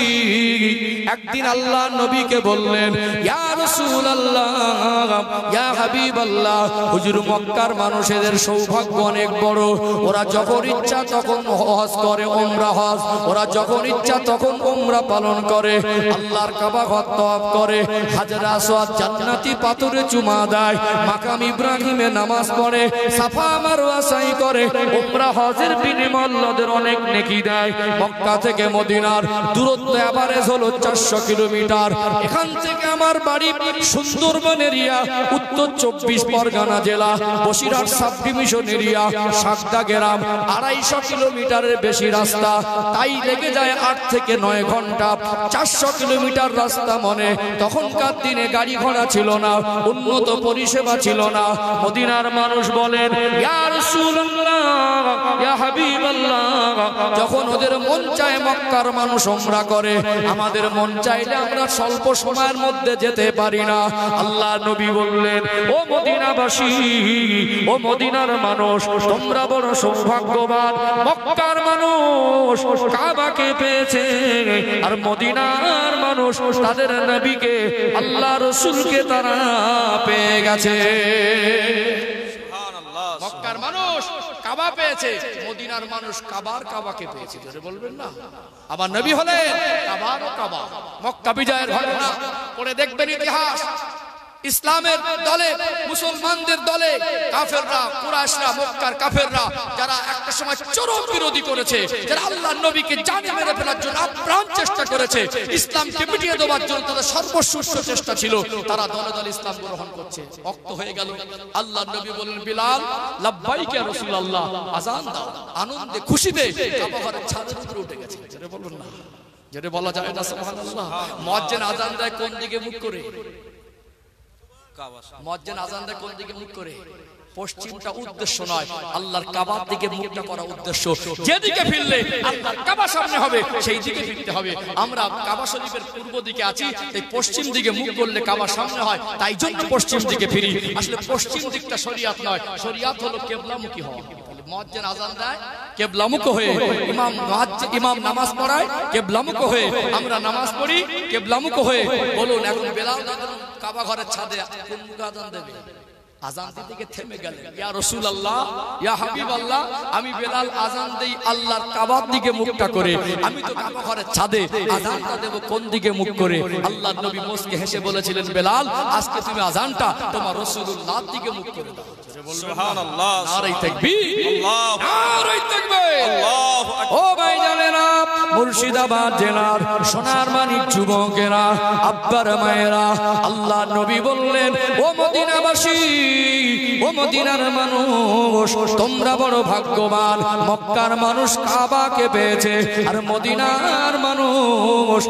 একদিন আল্লাহর নবীকে বললেন, ইয়া রাসূলুল্লাহ, ইয়া হাবিবাল্লাহ, হুজুর মক্কার মানুষের সৌভাগ্য অনেক বড়। ওরা যখন ইচ্ছা তখন হজ করে, উমরা হজ। ওরা যখন ইচ্ছা তখন উমরা পালন করে, আল্লাহর কাবা ঘর তওয়াফ করে, হাজর আসওয়াদ জান্নাতি পাথরে চুমা দেয়, মাকাম ইব্রাহিমে নামাজ পড়ে, সাফা মারওয়া সাই করে, উমরা হজের বিনিময়ে আল্লাহদের অনেক নেকি দেয়। মক্কা থেকে মদিনার দূরত্ব এভারেজ হলো 400 কিলোমিটার। এখান থেকে আমার বাড়ি সুন্দরবন এরিয়া, উত্তর 24 পরগনা জেলা, বসিরহাট সাব ডিভিশন এরিয়া, সাকদা গ্রাম, 250 কিলোমিটারের বেশি রাস্তা। তাই লেগে যায় 8 থেকে 9 ঘন্টা। 400 কিলোমিটার রাস্তা মনে। তখনকার দিনে গাড়ি ঘোড়া ছিল না, উন্নত পরিষেবা ছিল না। মদিনার মানুষ বলেন, ইয়া রাসূলুল্লাহ, ইয়া হাবিবাল্লাহ, যখন ওদের মন চায় মক্কার মানুষ উমরা করে, আমাদের মন চাইলে আমরা স্বল্প সময়ের মধ্যে যেতে পারি না। আল্লাহ নবী বললেন, ও মদিনাবাসী, ও মদিনার মানুষ, তোমরা বড় সৌভাগ্যবান। মক্কার মানুষ কাবাকে পেয়েছে, আর মদিনার মানুষ তাদের নবীকে, আল্লাহ রাসূলকে তারা পেয়ে গেছে। মক্কার মানুষ কাবা পেয়েছে, মদিনার মানুষ কাবাকে পেয়েছে। জোরে বলবেন না? আবার নবী হলেন কাবার ও কাবা। মক্কা বিজয়ের ঘটনা পড়ে দেখবেন ইতিহাস। ইসলামের দলে, মুসলমানদের দলে কাফেররা, কুরাইশরা, মক্কার কাফেররা, যারা একটা সময় চরম বিরোধী করেছে, যারা আল্লাহর নবীকে জানে মেরে ফেলার জন্য আপ্রাণ চেষ্টা করেছে, ইসলামকে মিটিয়ে দেওয়ার জন্য তাদের সর্বশ্রেষ্ঠ চেষ্টা ছিল, তারা দলে দলে ইসলাম গ্রহণ করছে। রক্ত হয়ে গেল। আল্লাহর নবী বললেন, বিলাল, লাব্বাইক ইয়া রাসূলুল্লাহ, আযান দাও। আনন্দে খুশিতে কাবা ঘরের ছাদের উপরে উঠে গেছে। যেটা বলুন না, যেটা বলা যায় না সুবহানাল্লাহ। মুয়াজ্জিন আযান দেয় কোন দিকে মুখ করে? মুয়াজ্জিন আযান দেয় কোন দিকে মুখ করে? পশ্চিমটা উদ্দেশ্য নয়, আল্লাহর কাবার দিকে মুখটা করা উদ্দেশ্য। যেদিকে ফিরলে আল্লাহর কাবা সামনে হবে, সেই দিকে ফিরতে হবে। আমরা কাবা শরীফের পূর্ব দিকে আছি, তাই পশ্চিম দিকে মুখ করলে কাবা সামনে হয়, তাই জন্য পশ্চিম দিকে ফিরি। আসলে পশ্চিম দিকটা শরিয়াত নয়, শরিয়াত হলো কিবলামুখী হওয়া। মুয়াজ্জিন আযান দেয় কিবলামুখ হয়ে, ইমাম নামাজ পড়ায় কিবলামুখ হয়ে, আমরা নামাজ পড়ি কিবলামুখ হয়ে। বলুন এখন বেলাল কাবা ঘরের ছাদে কোন মুখে আযান দেবে? আযান দিতে থেমে গেলেন, ইয়া রাসূলুল্লাহ, ইয়া হাবিবাল্লাহ, আমি বেলাল আযান দেই আল্লাহর কাবার দিকে মুখটা করে, আমি তো কাবা ঘরের ছাদে, আযানটা দেব কোন দিকে মুখ করে? আল্লাহর নবী মুস্কি হেসে বলেছিলেন, বেলাল আজকে তুমি আযানটা তোমার রাসূলুল্লাহর দিকে মুখ করে দাও। সুবহানাল্লাহ, নারে তাকবীর, আল্লাহু নারে তাকবীর, আল্লাহু আকবার। ও ভাই জানেরা, মুর্শিদাবাদ জেলার সোনার মানিক যুবকেরা, আব্বার মায়েরা, আল্লাহর নবী বললেন, ও মদিনাবাসী, ও মদিনার মানুষ, তোমরা বড় ভাগ্যবান। মক্কার মানুষ কাবাকে পেয়েছে, আর মদিনার মানুষ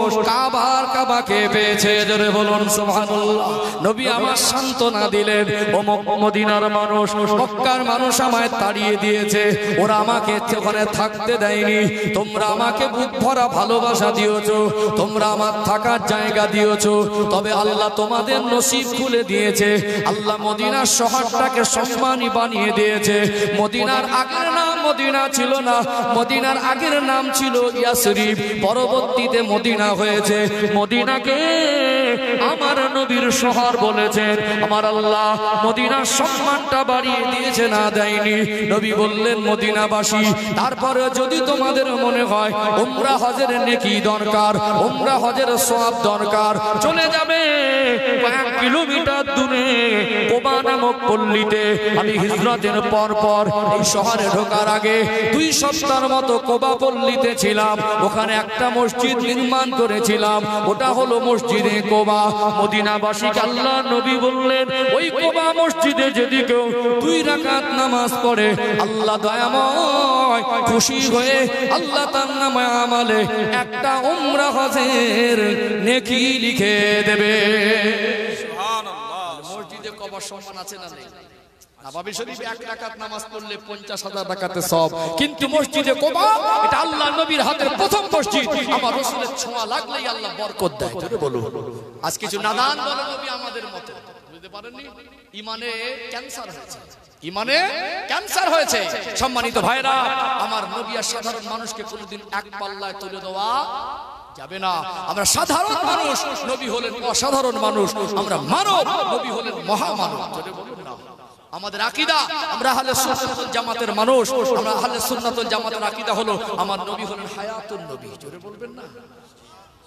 কাবাকে পেয়েছে। জোরে বলুন সুবহানাল্লাহ। নবী আমার সান্ত্বনা দিলেন, ও মদিনার মানুষ, মক্কার মানুষ আমায় তাড়িয়ে দিয়েছে, ওরা আমাকে ওখানে থাকতে দেয়নি, তোমরা আমাকে বুক ভরা ভালোবাসা দিয়েছো, তোমরা আমার থাকার জায়গা দিয়েছো, তবে আল্লাহ তোমাদের নসিব খুলে দিয়েছে। আল্লাহ মদিনার শহরটাকে সম্মানী বানিয়ে দিয়েছে। মদিনার আগের নাম মদিনা ছিল না, মদিনার আগের নাম ছিল ইয়াসরিব, পরবর্তীতে মদিনা হয়েছে। মদিনাকে আমার নবীর শহর বলেছেন। আমার আল্লাহ মদিনার সম্মানটা বাড়িয়ে দিয়েছে, না দেয়নি। নবী বললেন, মদিনাবাসী, তারপরে যদি তোমাদের মনে হয় উমরা হজের নেকি দরকার, উমরা হজের সওয়াব দরকার, চলে যাবে কয়েক কিলোমিটার দূরে কোবা নামক পল্লীতে। আমি হিজরতের পর এই শহরে ঢোকার আগে 2 সপ্তাহের মতো কোবা পল্লীতে ছিলাম। ওখানে একটা মসজিদ নির্মাণ করেছিলাম, ওটা হলো মসজিদে কোবা। মদিনাবাসীকে আল্লাহ নবী বললেন, ওই কোবা মসজিদে যদি কেউ 2 রাকাত নামাজ পড়ে, আল্লাহ দয়াময় খুশি হয়ে আল্লাহ তার নামে আমলে একটা উমরা হজের নেকি লিখে দেবে। সুবহানাল্লাহ। মসজিদে কবার সম্মান আছে না নেই? নববী শরীফে 1 রাকাত নামাজ পড়লে 50,000 রাকাতে সওয়াব, কিন্তু মসজিদে কোবা এটা আল্লাহ নবীর হাতের প্রথম মসজিদ। আমার রাসূলের ছোঁয়া লাগলেই আল্লাহ বরকত দেয়। জোরে বলুন। আজ কিছু নাদান বলে নবী আমাদের মতো, বুঝতে পারেননি, ইমানে ক্যান্সার হয়েছে, ইমানে ক্যান্সার হয়েছে। সম্মানিত ভাইরা আমার, নবী আর সাধারণ মানুষকে কোনোদিন এক পাল্লায় তুলে দেওয়া যাবে না। আমরা সাধারণ মানুষ, নবী হলেন অসাধারণ মানুষ। আমরা মানব, নবী হলেন মহামানব। জোরে বলুন না। আমাদের আকীদা, আমরা আহলে সুন্নাতুল জামাতের মানুষ, আমরা আহলে সুন্নাতুল জামাতের আকীদা হলো আমার নবী হলেন হায়াতুন নবী। জোরে বলবেন না।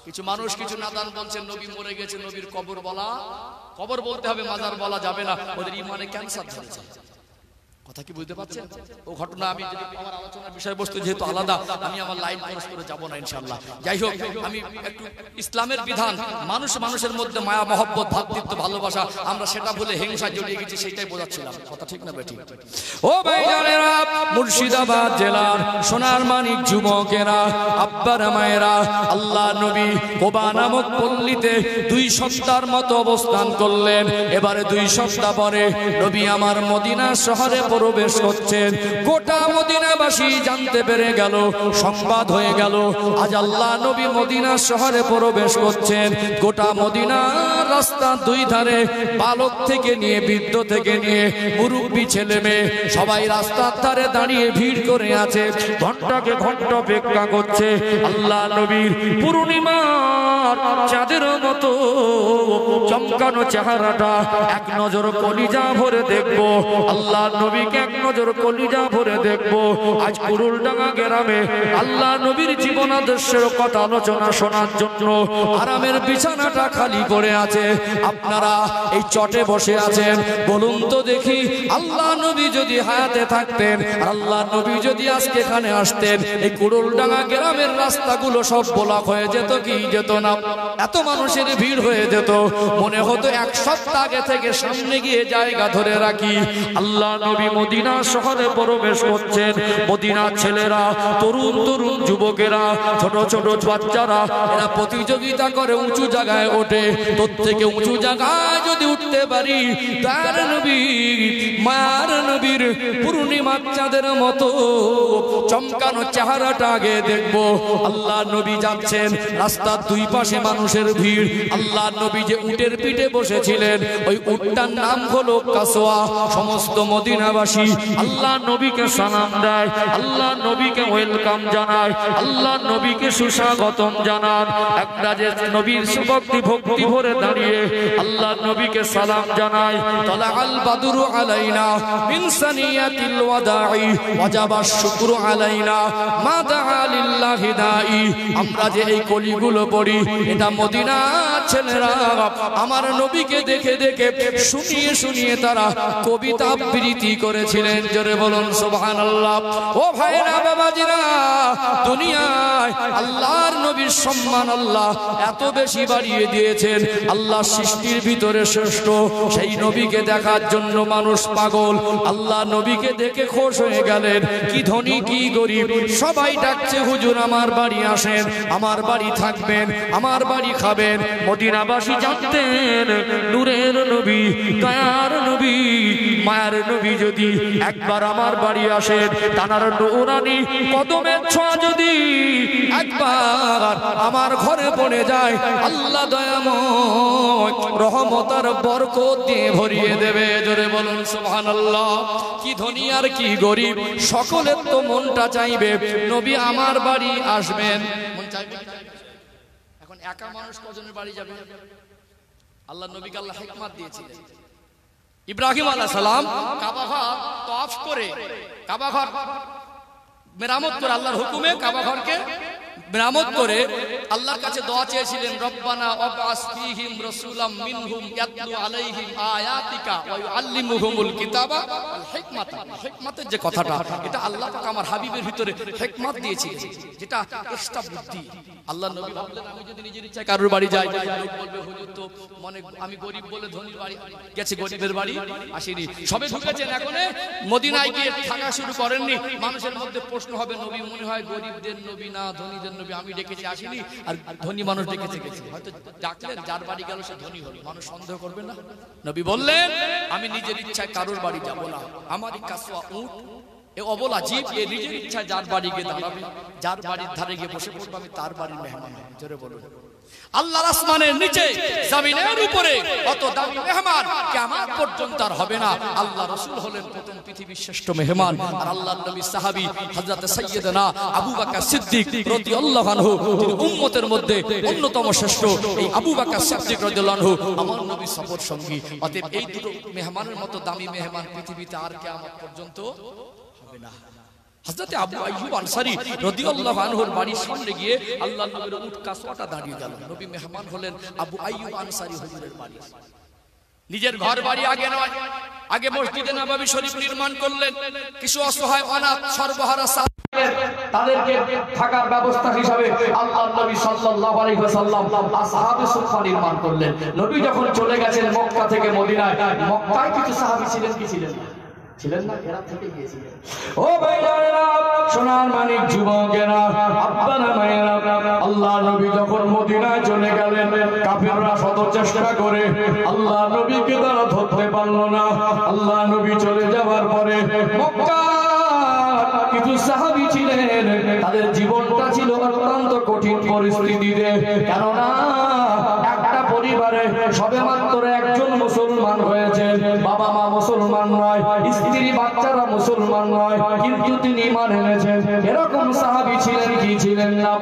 কিছু মানুষ, কিছু নাদান বলছেন নবী মরে গেছে, নবীর কবর বলতে হবে, মাজার বলা যাবে না। ওদের ইমানে ক্যান্সার ধরেছে। কথা কি বুঝতে পারছেন? ও ঘটনা আমি যদি আমার আলোচনার বিষয়বস্তু যেহেতু আলাদা, আমি আমার লাইন ক্রস করে যাব না ইনশাআল্লাহ। যাই হোক, আমি একটু ইসলামের বিধান, মানুষের মধ্যে মায়া মহব্বত, ভ্রাতৃত্ব, ভালোবাসা, আমরা সেটা ভুলে হিংসা জড়িয়ে গেছি, সেটাই বোঝাচ্ছিলাম। কথা ঠিক না বেঠিক? ও ভাইজানেরা, মুর্শিদাবাদ জেলার সোনার মানিক যুবকেরা, আব্বার মায়েরা, আল্লাহ নবী কোবা নামক পল্লীতে 2 সপ্তাহের মতো অবস্থান করলেন। এবারে 2 সপ্তাহ পরে নবী আমার মদিনা শহরে প্রবেশ করছেন। গোটা মদিনাবাসী জানতে পেরে গেল, সংবাদ হয়ে গেল, আজ আল্লাহ নবী মদিনা শহরে প্রবেশ করছেন। গোটা মদিনার রাস্তা 2 ধারে বালক থেকে নিয়ে, বৃদ্ধ থেকে নিয়ে, মুরব্বী, ছেলে মেয়ে সবাই রাস্তার ধারে দাঁড়িয়ে ভিড় করে আছে, ঘন্টাকে ঘন্টা অপেক্ষা করছে। আল্লাহ নবীর পূর্ণিমার চাঁদের মতো চমকানো চেহারাটা এক নজর কলিজা ভরে দেখবো। আল্লাহ নবীকে এক নজর কলিজা ভরে দেখবো। আজ কুড়ুলডাঙ্গা গ্রামে আল্লাহ নবীর জীবন আদর্শের কথা আলোচনা শোনার জন্য আরামের বিছানাটা খালি পড়ে আছে। আপনারা এই চটে বসে আছেন। বলুন তো দেখি, আল্লাহ নবী যদি হায়াতে থাকতেন, আল্লাহ নবী যদি আজকে এখানে আসতেন, এই কুড়ুলডাঙ্গা গ্রামের রাস্তাগুলো সব ব্লক হয়ে যেত কি যেত না? এত মানুষের ভিড় হয়ে যেত, মনে হতো 1 সপ্তাহ আগে থেকে সামনে গিয়ে জায়গা ধরে রাখি। আল্লাহ নবী মদিনা শহরে প্রবেশ করছেন। মদিনার ছেলেরা, তরুণ যুবকেরা, ছোট ছোট বাচ্চারা, এরা প্রতিযোগিতা করে উঁচু জায়গায় ওঠে। তোর থেকে উঁচু জায়গায় যদি উঠতে পারি, তার নবী, মায়ার নবীর পূর্ণিমার চাঁদের মতো চমকানো চেহারাটা আগে দেখবো। আল্লাহ নবী যাচ্ছেন, রাস্তার 2 পাশে মানুষের ভিড়। আল্লাহ নবী যে যে উটের পিঠে বসেছিলেন ওই উটটার নাম হলো কাসওয়া। সমস্ত মদিনাবাসী আল্লাহ নবীকে সালাম দেয়, আল্লাহ নবীকে ওয়েলকাম জানায়, আল্লাহ নবীকে সুস্বাগতম জানান। একটা যে নবীর ভক্তি ভরে দাঁড়িয়ে আল্লাহ নবীকে সালাম জানায়, তালাআল বাদরু আলাইনা মিন সানিয়াতিল ওয়াদাই ওয়াজাবাশ শুকরু আলাইনা মা দাআ লিল্লাহি দাঈ। আমরা যে এই কলিগুলো পড়ি এটা মদিনার ছেলেরা আমার নবীকে দেখে দেখে শুনিয়ে শুনিয়ে তারা কবিতা আবৃত্তি করেছিলেন। জোরে বলুন সুবহানাল্লাহ। ও ভাইরা বাবাজিরা, দুনিয়ায় আল্লাহর নবীর সম্মান আল্লাহ এত বেশি বাড়িয়ে দিয়েছেন। আল্লাহ সৃষ্টির ভিতরে শ্রেষ্ঠ সেই নবীকে দেখার জন্য মানুষ পাগল। আল্লাহ নবীকে দেখে খুশ হয়ে গেলেন। কি ধনী কি গরিব সবাই ডাকছে, হুজুর আমার বাড়ি আসেন, আমার বাড়ি থাকবেন, আমার বাড়ি খাবেন। মদিনাবাসী জানতেন নূরের নবী, দয়ার নবী, মায়ের নবী যদি একবার আমার বাড়ি আসেন, তানার নূরানি কদমের ছোঁয়া যদি একবার আমার ঘরে পড়ে যায়, আল্লাহ দয়াময় রহমতের বরকত দিয়ে ভরিয়ে দেবে। জোরে বলুন সুবহানাল্লাহ। কি ধনী আর কি গরিব সকলের তো মনটা চাইবে নবী আমার বাড়ি আসবেন। মন চাইবে? এখন একা মানুষ কজনের বাড়ি যাবে? আল্লাহ নবীকে আল্লাহ হিকমত দিয়েছিলেন। ইব্রাহিম আলাইহিস সালাম কাবা ঘর তওয়াফ করে, কাবা ঘর মেরামত করে, আল্লাহর হুকুমে কাবা ঘরকে মেরামত করে আল্লাহর কাছে দোয়া চেয়েছিলেন, রব্বানা ওয়াবআস ফীহিম রাসূলাম মিনহুম ইয়াতলু আলাইহিম আয়াতিকা ওয়া ইউআল্লিমুহুমুল কিতাবা ওয়াল হিকমাতা। হিকমতের যে কথাটা, এটা আল্লাহ পাক আমার হাবিবের ভিতরে হিকমত দিয়েছিলেন, যেটা এক্সট্রা বুদ্ধি। আল্লাহ নবী বললেন, আমি যদি নিজের ইচ্ছায় কারোর বাড়ি যাই, লোক বলবে হুজুর তো মনে আমি গরিব বলে ধনীর বাড়ি গেছে, গরিবের বাড়ি আসেনি। সবে ঢুকেছেন, এখন মদিনায় গিয়ে থাকা শুরু করেননি। মানুষের মধ্যে প্রশ্ন হবে, নবী মনে হয় গরিবদের নবী না ধনীদের নবী, আমি ডেকেছি আসিনি, আর ধনী মানুষ ডেকেছে গেছে। হয়তো ডাকলেন, যার বাড়ি গেল সে ধনী হলো, মানুষ সন্দেহ করবে না? নবী বললেন, আমি নিজের ইচ্ছায় কারোর বাড়ি যাব না। আমারই কাসওয়া উট এ অবলা জীব, এ নিজের ইচ্ছায় যার বাড়ি গিয়ে দাঁড়াবে, যার বাড়ির ধারে গিয়ে বসে পড়বে, আমি তার বাড়ির মেহমান হব। জোরে বলুন। আল্লাহর আসমানের নিচে জমিনের উপরে অত দামি মেহমান কিয়ামত পর্যন্ত আর হবে না। আল্লাহ রাসূল হলেন প্রথম পৃথিবীর শ্রেষ্ঠ মেহমান, আর আল্লাহর নবী সাহাবী হযরত সাইয়্যিদনা আবু বকর সিদ্দিক রাদিয়াল্লাহু আনহু, তিনি উম্মতের মধ্যে অন্যতম শ্রেষ্ঠ। এই আবু বকর সিদ্দিক রাদিয়াল্লাহু আনহু আমার নবী সফর সঙ্গী। অতএব এই দুটো মেহমানের মতো দামি মেহমান পৃথিবীতে আর কিয়ামত পর্যন্ত হবে না। হযরত আবু আইয়ুব আনসারী রাদিয়াল্লাহু আনহুর বাড়ির সামনে গিয়ে আল্লাহর নবীর উট কাসওয়াটা দাঁড়িয়ে গেল। নবী মেহমান হলেন আবু আইয়ুব আনসারী হুজুরের বাড়ি। নিজের ঘর বাড়ি আগে নয়, আগে মসজিদে নববী শরীফ নির্মাণ করলেন। কিছু অসহায় অনাথ সর্বহারা তাদেরকে থাকার ব্যবস্থা হিসাবে আল্লাহর নবী সাল্লাল্লাহু আলাইহি ওয়াসাল্লাম আসহাবে সুফা নির্মাণ করলেন। নবী যখন চলে গেছেন মক্কা থেকে মদিনায়, মক্কায় কিছু সাহাবী ছিলেন কি ছিলেন না? ছিলেন না, এরা থেকে গিয়েছিলেন। ও ভাইরা, সোনার মানিক যুবকেরা, আব্বারা মায়েরা, আল্লাহ নবী যখন মদিনায় চলে গেলেন, কাফেররা শত চেষ্টা করে আল্লাহ নবীকে তারা ধরতে পারল না। আল্লাহ নবী চলে যাওয়ার পরে মক্কার কিছু সাহাবী ছিলেন, তাদের জীবনটা ছিল অত্যন্ত কঠিন পরিস্থিতিতে। কেননা একটা পরিবারে সবেমাত্র একজন মুসলমান হয়েছে, বাবা মা মুসলমান নয়, স্ত্রী বাচ্চারা মুসলমান নয়, কিন্তু তিনি ঈমান এনেছেন। এরকম সাহাবী ছিলেন কি ছিলেন না?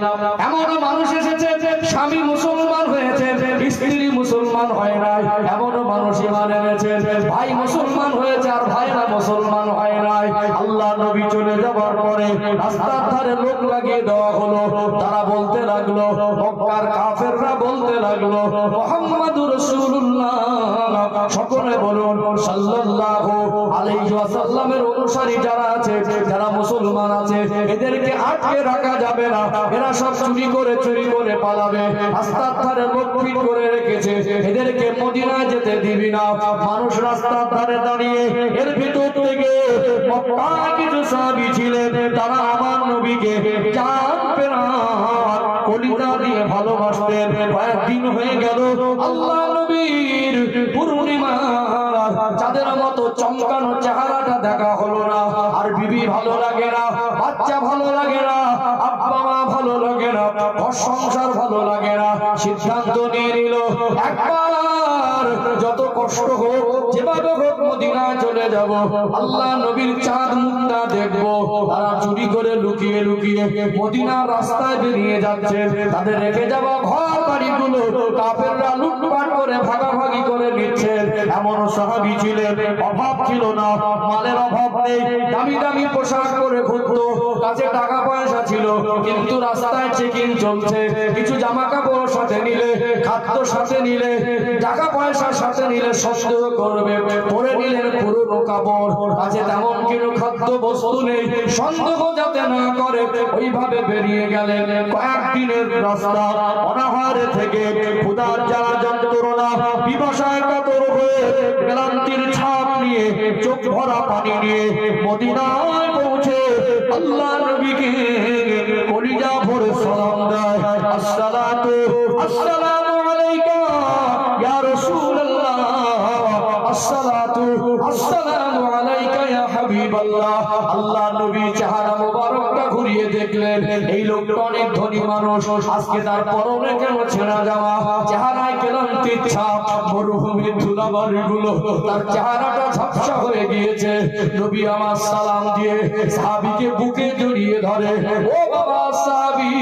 এমন মানুষ এসেছে স্বামী মুসলমান হয়েছে, স্ত্রী মুসলমান হয় নাই, এমন মানুষ ঈমান এনেছেন। ভাই মুসলমান হয়েছে আর ভাইরা মুসলমান হয় নাই। আল্লাহ নবী চলে যাওয়ার পরে রাস্তার ধারে লোক লাগিয়ে দেওয়া হলো। তারা বলতে লাগলো, মক্কার কাফেররা বলতে লাগলো, মুহাম্মাদুর রাসূলুল্লাহ, সকলে বলুন সাল্লাল্লাহু আলাইহি ওয়াসাল্লামের অনুসারী যারা আছে, যারা মুসলমান আছে, এদেরকে আটকে রাখা যাবে না। এরা সব চুরি করে পালাবে। রাস্তার ধারে লোক ভিড় করে রেখেছে, এদেরকে মদিনায় যেতে দিবি না। মানুষ রাস্তার ধারে দাঁড়িয়ে, এর ভিতর থেকে মক্কার কিছু সাহাবী ছিলেন, তারা আমার নবীকে জান প্রাণ কলিজা দিয়ে ভালোবাসতেন। কয়েকদিন হয়ে গেল আল্লাহ নবীর পূর্ণিমা চাঁদের মতো চমকানো চেহারাটা দেখা হলো না। আর বিবি ভালো লাগে না, বাচ্চা ভালো লাগে না, আব্বা মা ভালো লাগে না, ঘর সংসার ভালো লাগে না। সিদ্ধান্ত নিয়ে নিল একবার যত কষ্ট হোক যেভাবে হোক মদিনায় চলে যাব, আল্লাহ নবীর চাঁদ মুখটা দেখবো। তারা চুরি করে লুকিয়ে লুকিয়ে মদিনার রাস্তায় বেরিয়ে যাচ্ছে। তাদের রেখে যাওয়া ঘর বাড়িগুলো কাফেররা লুটপাট করে ভাগাভাগি করে নিচ্ছে। এমন সাহাবী ছিলেন, অভাব ছিল না, মালের অভাব নেই, দামি দামি পোশাক পরে ঘুরতো, কাছে টাকা পয়সা ছিল, কিন্তু রাস্তায় চেকিং চলছে। কিছু জামা কাপড় সাথে নিলে, খাদ্য সাথে নিলে, টাকা পয়সা সাথে নিলে সন্দেহ করবে। পরে নিলেন পুরনো কাপড়, কাছে তেমন কোনো খাদ্য বস্তু নেই, সন্দেহ যাতে না করে ওইভাবে বেরিয়ে গেলেন। কয়েকদিনের রাস্তা, অনাহারে থেকে ক্ষুধার জ্বালা যন্ত্রণা, পিপাসায় কাতর হয়ে ক্লান্তির ছাপ নিয়ে, চোখ ভরা পানি নিয়ে মদিনায় পৌঁছে আল্লাহ নবীকে কলিজা ভরে সালাম দেয়। আসসালাতু আসসালামু আলাইকা ইয়া রাসূলুল্লাহ, আসসালাতু আসসালামু আলাইকা ইয়া হাবিবাল্লাহ। আল্লাহ নবী চেহারা মোবারকটা ঘুরিয়ে দেখলেন, এই লোকটা অনেক ধনী মানুষ, আজকে তার পরনে কেন ছেঁড়া জামা, চেহারায় ক্লান্তির ছাপ, মরুভূমির ধুলাবালিগুলো তার চেহারাটা ঝাপসা হয়ে গিয়েছে। নবী আমার সালাম দিয়ে সাহাবীকে বুকে জড়িয়ে ধরে, ও বাবা সাহাবী,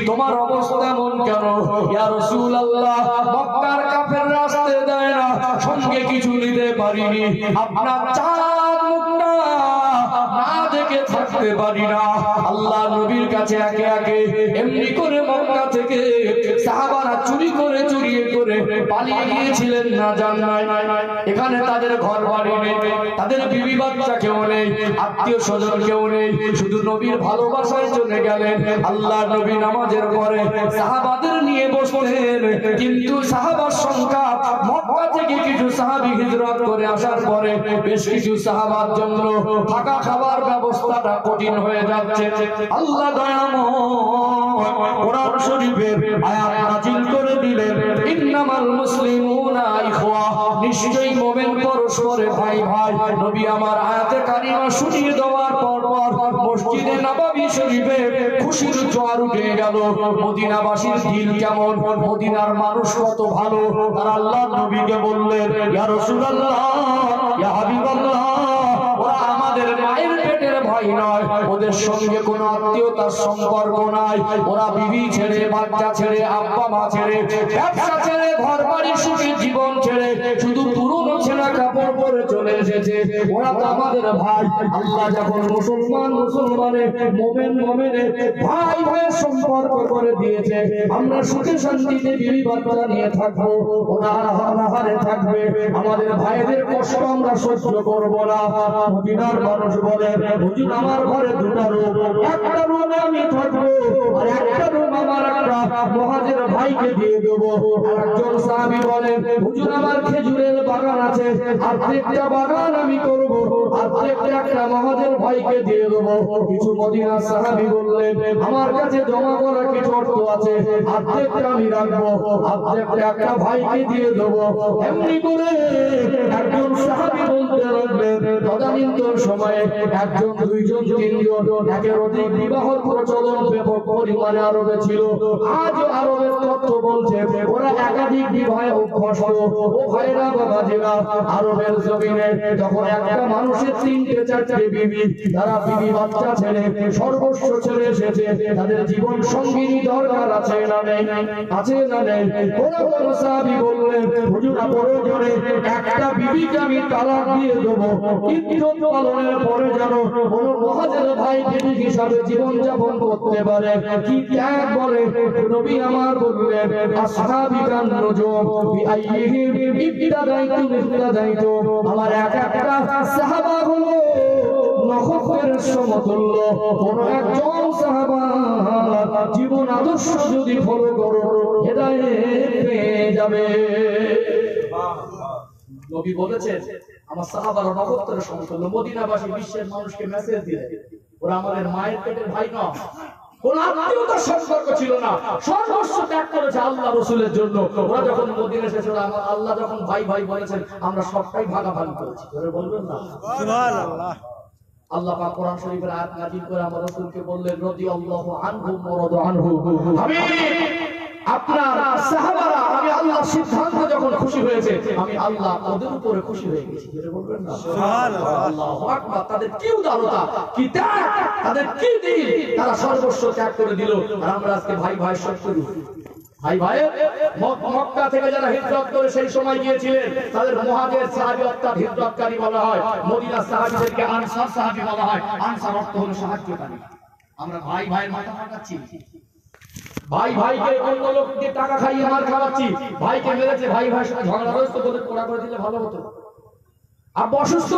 তোমার অবস্থা এমন কেন? ইয়া রাসূলুল্লাহ, মক্কার কাফেররা আসতে দেয় না, সঙ্গে কিছু নিতে পারিনি, আপনার চাঁদ মুখটা না দেখে থাকতে পারি না। আল্লাহ নবীর কাছে একে একে এমনি করে মক্কা থেকে সাহাবারা চুরি করে চুরিয়ে করে পালিয়ে গিয়েছিলেন না জান নাই। এখানে তাদের ঘর বাড়ি নেই, তাদের বিবি বাচ্চা কেউ নেই, আত্মীয় স্বজন কেউ নেই, শুধু নবীর ভালোবাসায় চলে গেলেন। আল্লাহ নবী নামাজের পরে সাহাবাদের নিয়ে বসলেন, কিন্তু সাহাবার সংখ্যা মক্কা থেকে কিছু সাহাবী হিজরত করে আসার পরে বেশ কিছু সাহাবার জন্য থাকা খাবার ব্যবস্থাটা কঠিন হয়ে যাচ্ছে। আল্লাহ দয়াময় কোরআন শরীফের আয়াত নাযিল করে দিলেন, ইন্নামাল মুসলিমুনা ইখওয়া, নিশ্চয়ই মুমিন পরস্পরে ভাই ভাই। নবী আমার আয়াতে কারিমা শুনিয়ে দেওয়ার পর মসজিদে নববী শরীফে খুশির জোয়ার উঠে গেল। মদিনাবাসীর দিল কেমন, মদিনার মানুষ কত ভালো। তারা আল্লাহ নবীকে বললেন, ইয়া রাসূলুল্লাহ, ইয়া হাবিবাল্লাহ, ওরা আমাদের মায়ের পেটের ভাই নয়, ওদের সঙ্গে কোনো আত্মীয়তার সম্পর্ক নাই। ওরা বিবি ছেড়ে, বাচ্চা ছেড়ে, আব্বা মা ছেড়ে, ব্যবসা ছেড়ে, ঘর বাড়ি সুখী জীবন ছেড়ে শুধু পুরনো ছেঁড়া কাপড় পরে চলে এসেছে। ওরা তো আমাদের ভাই। আল্লাহ যখন মুসলমান মুসলমানের, মোমেন মোমেনের ভাই ভাইয়ের সম্পর্ক করে দিয়েছে, আমরা সুখে শান্তিতে বিবি বাচ্চা নিয়ে থাকবো, ওরা হারে থাকবে। আমাদের ভাইদের কষ্ট আমরা সহ্য করবো না। মদিনার মানুষ বলে, হুজুর আমার ঘরে দুটো রুম, একটা রুমে আমি থাকবো আর একটা রুম আমার একটা মুহাজির ভাইকে দিয়ে দেবো। একজন সাহাবী বলেন, হুজুর আমার খেজুরের বাগান আছে, অর্ধেকটা বাগান আমি করবো, অর্ধেকটা একটা মুহাজির ভাইকে দিয়ে দেবো। কিছু মদিনার সাহাবী বললেন, আমার কাছে জমা করা কিছু অর্থ আছে, অর্ধেকটা আমি রাখবো, অর্ধেকটা একটা ভাইকে দিয়ে দেবো। এমনি করে একজন সাহাবী বলতে লাগলেন, তদানীন্তন সময়ে একজন, দুইজন, তিনজন, একের অধিক বিবাহর প্রচলন ব্যাপক পরিমাণে আরবে ছিল। আজ আরবের তথ্য বলছে ওরা একাধিক বিবাহে অভ্যস্ত। ও ভাইরা বাবাজিরা, আরবের জমিনে যখন একটা মানুষের তিনটে চারটে বিবি, তারা বিবি বাচ্চা ছেড়ে সর্বস্ব ছেড়ে এসেছে, তাদের জীবন সঙ্গিনী দরকার আছে না নেই? আছে না নেই? কোন কোন সাহাবী বললেন, হুজুর প্রয়োজনে একটা বিবিকে আমি তালাক দিয়ে দেবো, ইজ্জত পালনের পরে যেন কোন মুহাজির ভাই বিবি হিসাবে জীবন যাপন করতে পারে। কি ত্যাগ বলে! নবী আমার বললেন, আসহাবিকান নুজুম বিআইয়িহিম ইবতাদাইতু, আমার এক একটা সাহাবা হলো নক্ষত্রের সমতুল্য। কোন একজন সাহাবা জীবন আদর্শ যদি ফলো করো, হেদায়েত পেয়ে যাবে। নবী বলেছেন, আমার সাহাবারা নক্ষত্রের সমতুল্য। মদিনাবাসী বিশ্বের মানুষকে মেসেজ দিলেন, ওরা আমাদের মায়ের পেটের ভাই নয়, কোন আত্মীয়তার সম্পর্ক ছিল না, সর্বস্ব ত্যাগ করেছে আল্লাহ রাসূলের জন্য। ওরা যখন মদিনা এসেছিল, আল্লাহ যখন ভাই ভাই বলেছেন, আমরা সবটাই ভাগাভাগি করেছি। ধরে বলবেন না সুবহানাল্লাহ। আল্লাহ পাক কোরআন শরীফের আয়াত নাযিল করে আমার রাসূলকে বললেন, রাদিয়াল্লাহু আনহুম ওয়া রাদু আনহু। হাবিব, আপনার সাহাবারা আমি আল্লাহর সিদ্ধান্ত যখন খুশি হয়েছে, আমি আল্লাহ ওদের উপরে খুশি হয়ে গেছি। ধরে বলবেন না সুবহানাল্লাহ। আল্লাহু আকবার। তাদের কি উদারতা, কি ত্যাগ, তাদের কি দিল, তারা সর্বস্ব ত্যাগ করে দিল। আর আমরা আজকে ভাই ভাই শত্রু। ভাই ভাই মক্কা থেকে যারা হিজরত করে সেই সময় গিয়েছিলেন, তাদের মুহাজির সাহাবী অর্থাৎ হিজরতকারী বলা হয়। মদিনা সাহাবীদেরকে আনসার সাহাবী বলা হয়। আনসার অর্থ হলো সাহায্যকারী। আমরা ভাই ভাইয়ের মাথা ফাটাচ্ছি, ভাই ভাইকে অন্য লোককে টাকা খাইয়ে মার খাওয়াচ্ছি, ভাইকে মেরেছে, ভাই ভাইয়ের সাথে ঝগড়া হয়েছে বলে পোড়া করে দিলে ভালো হতো। আর অসুস্থ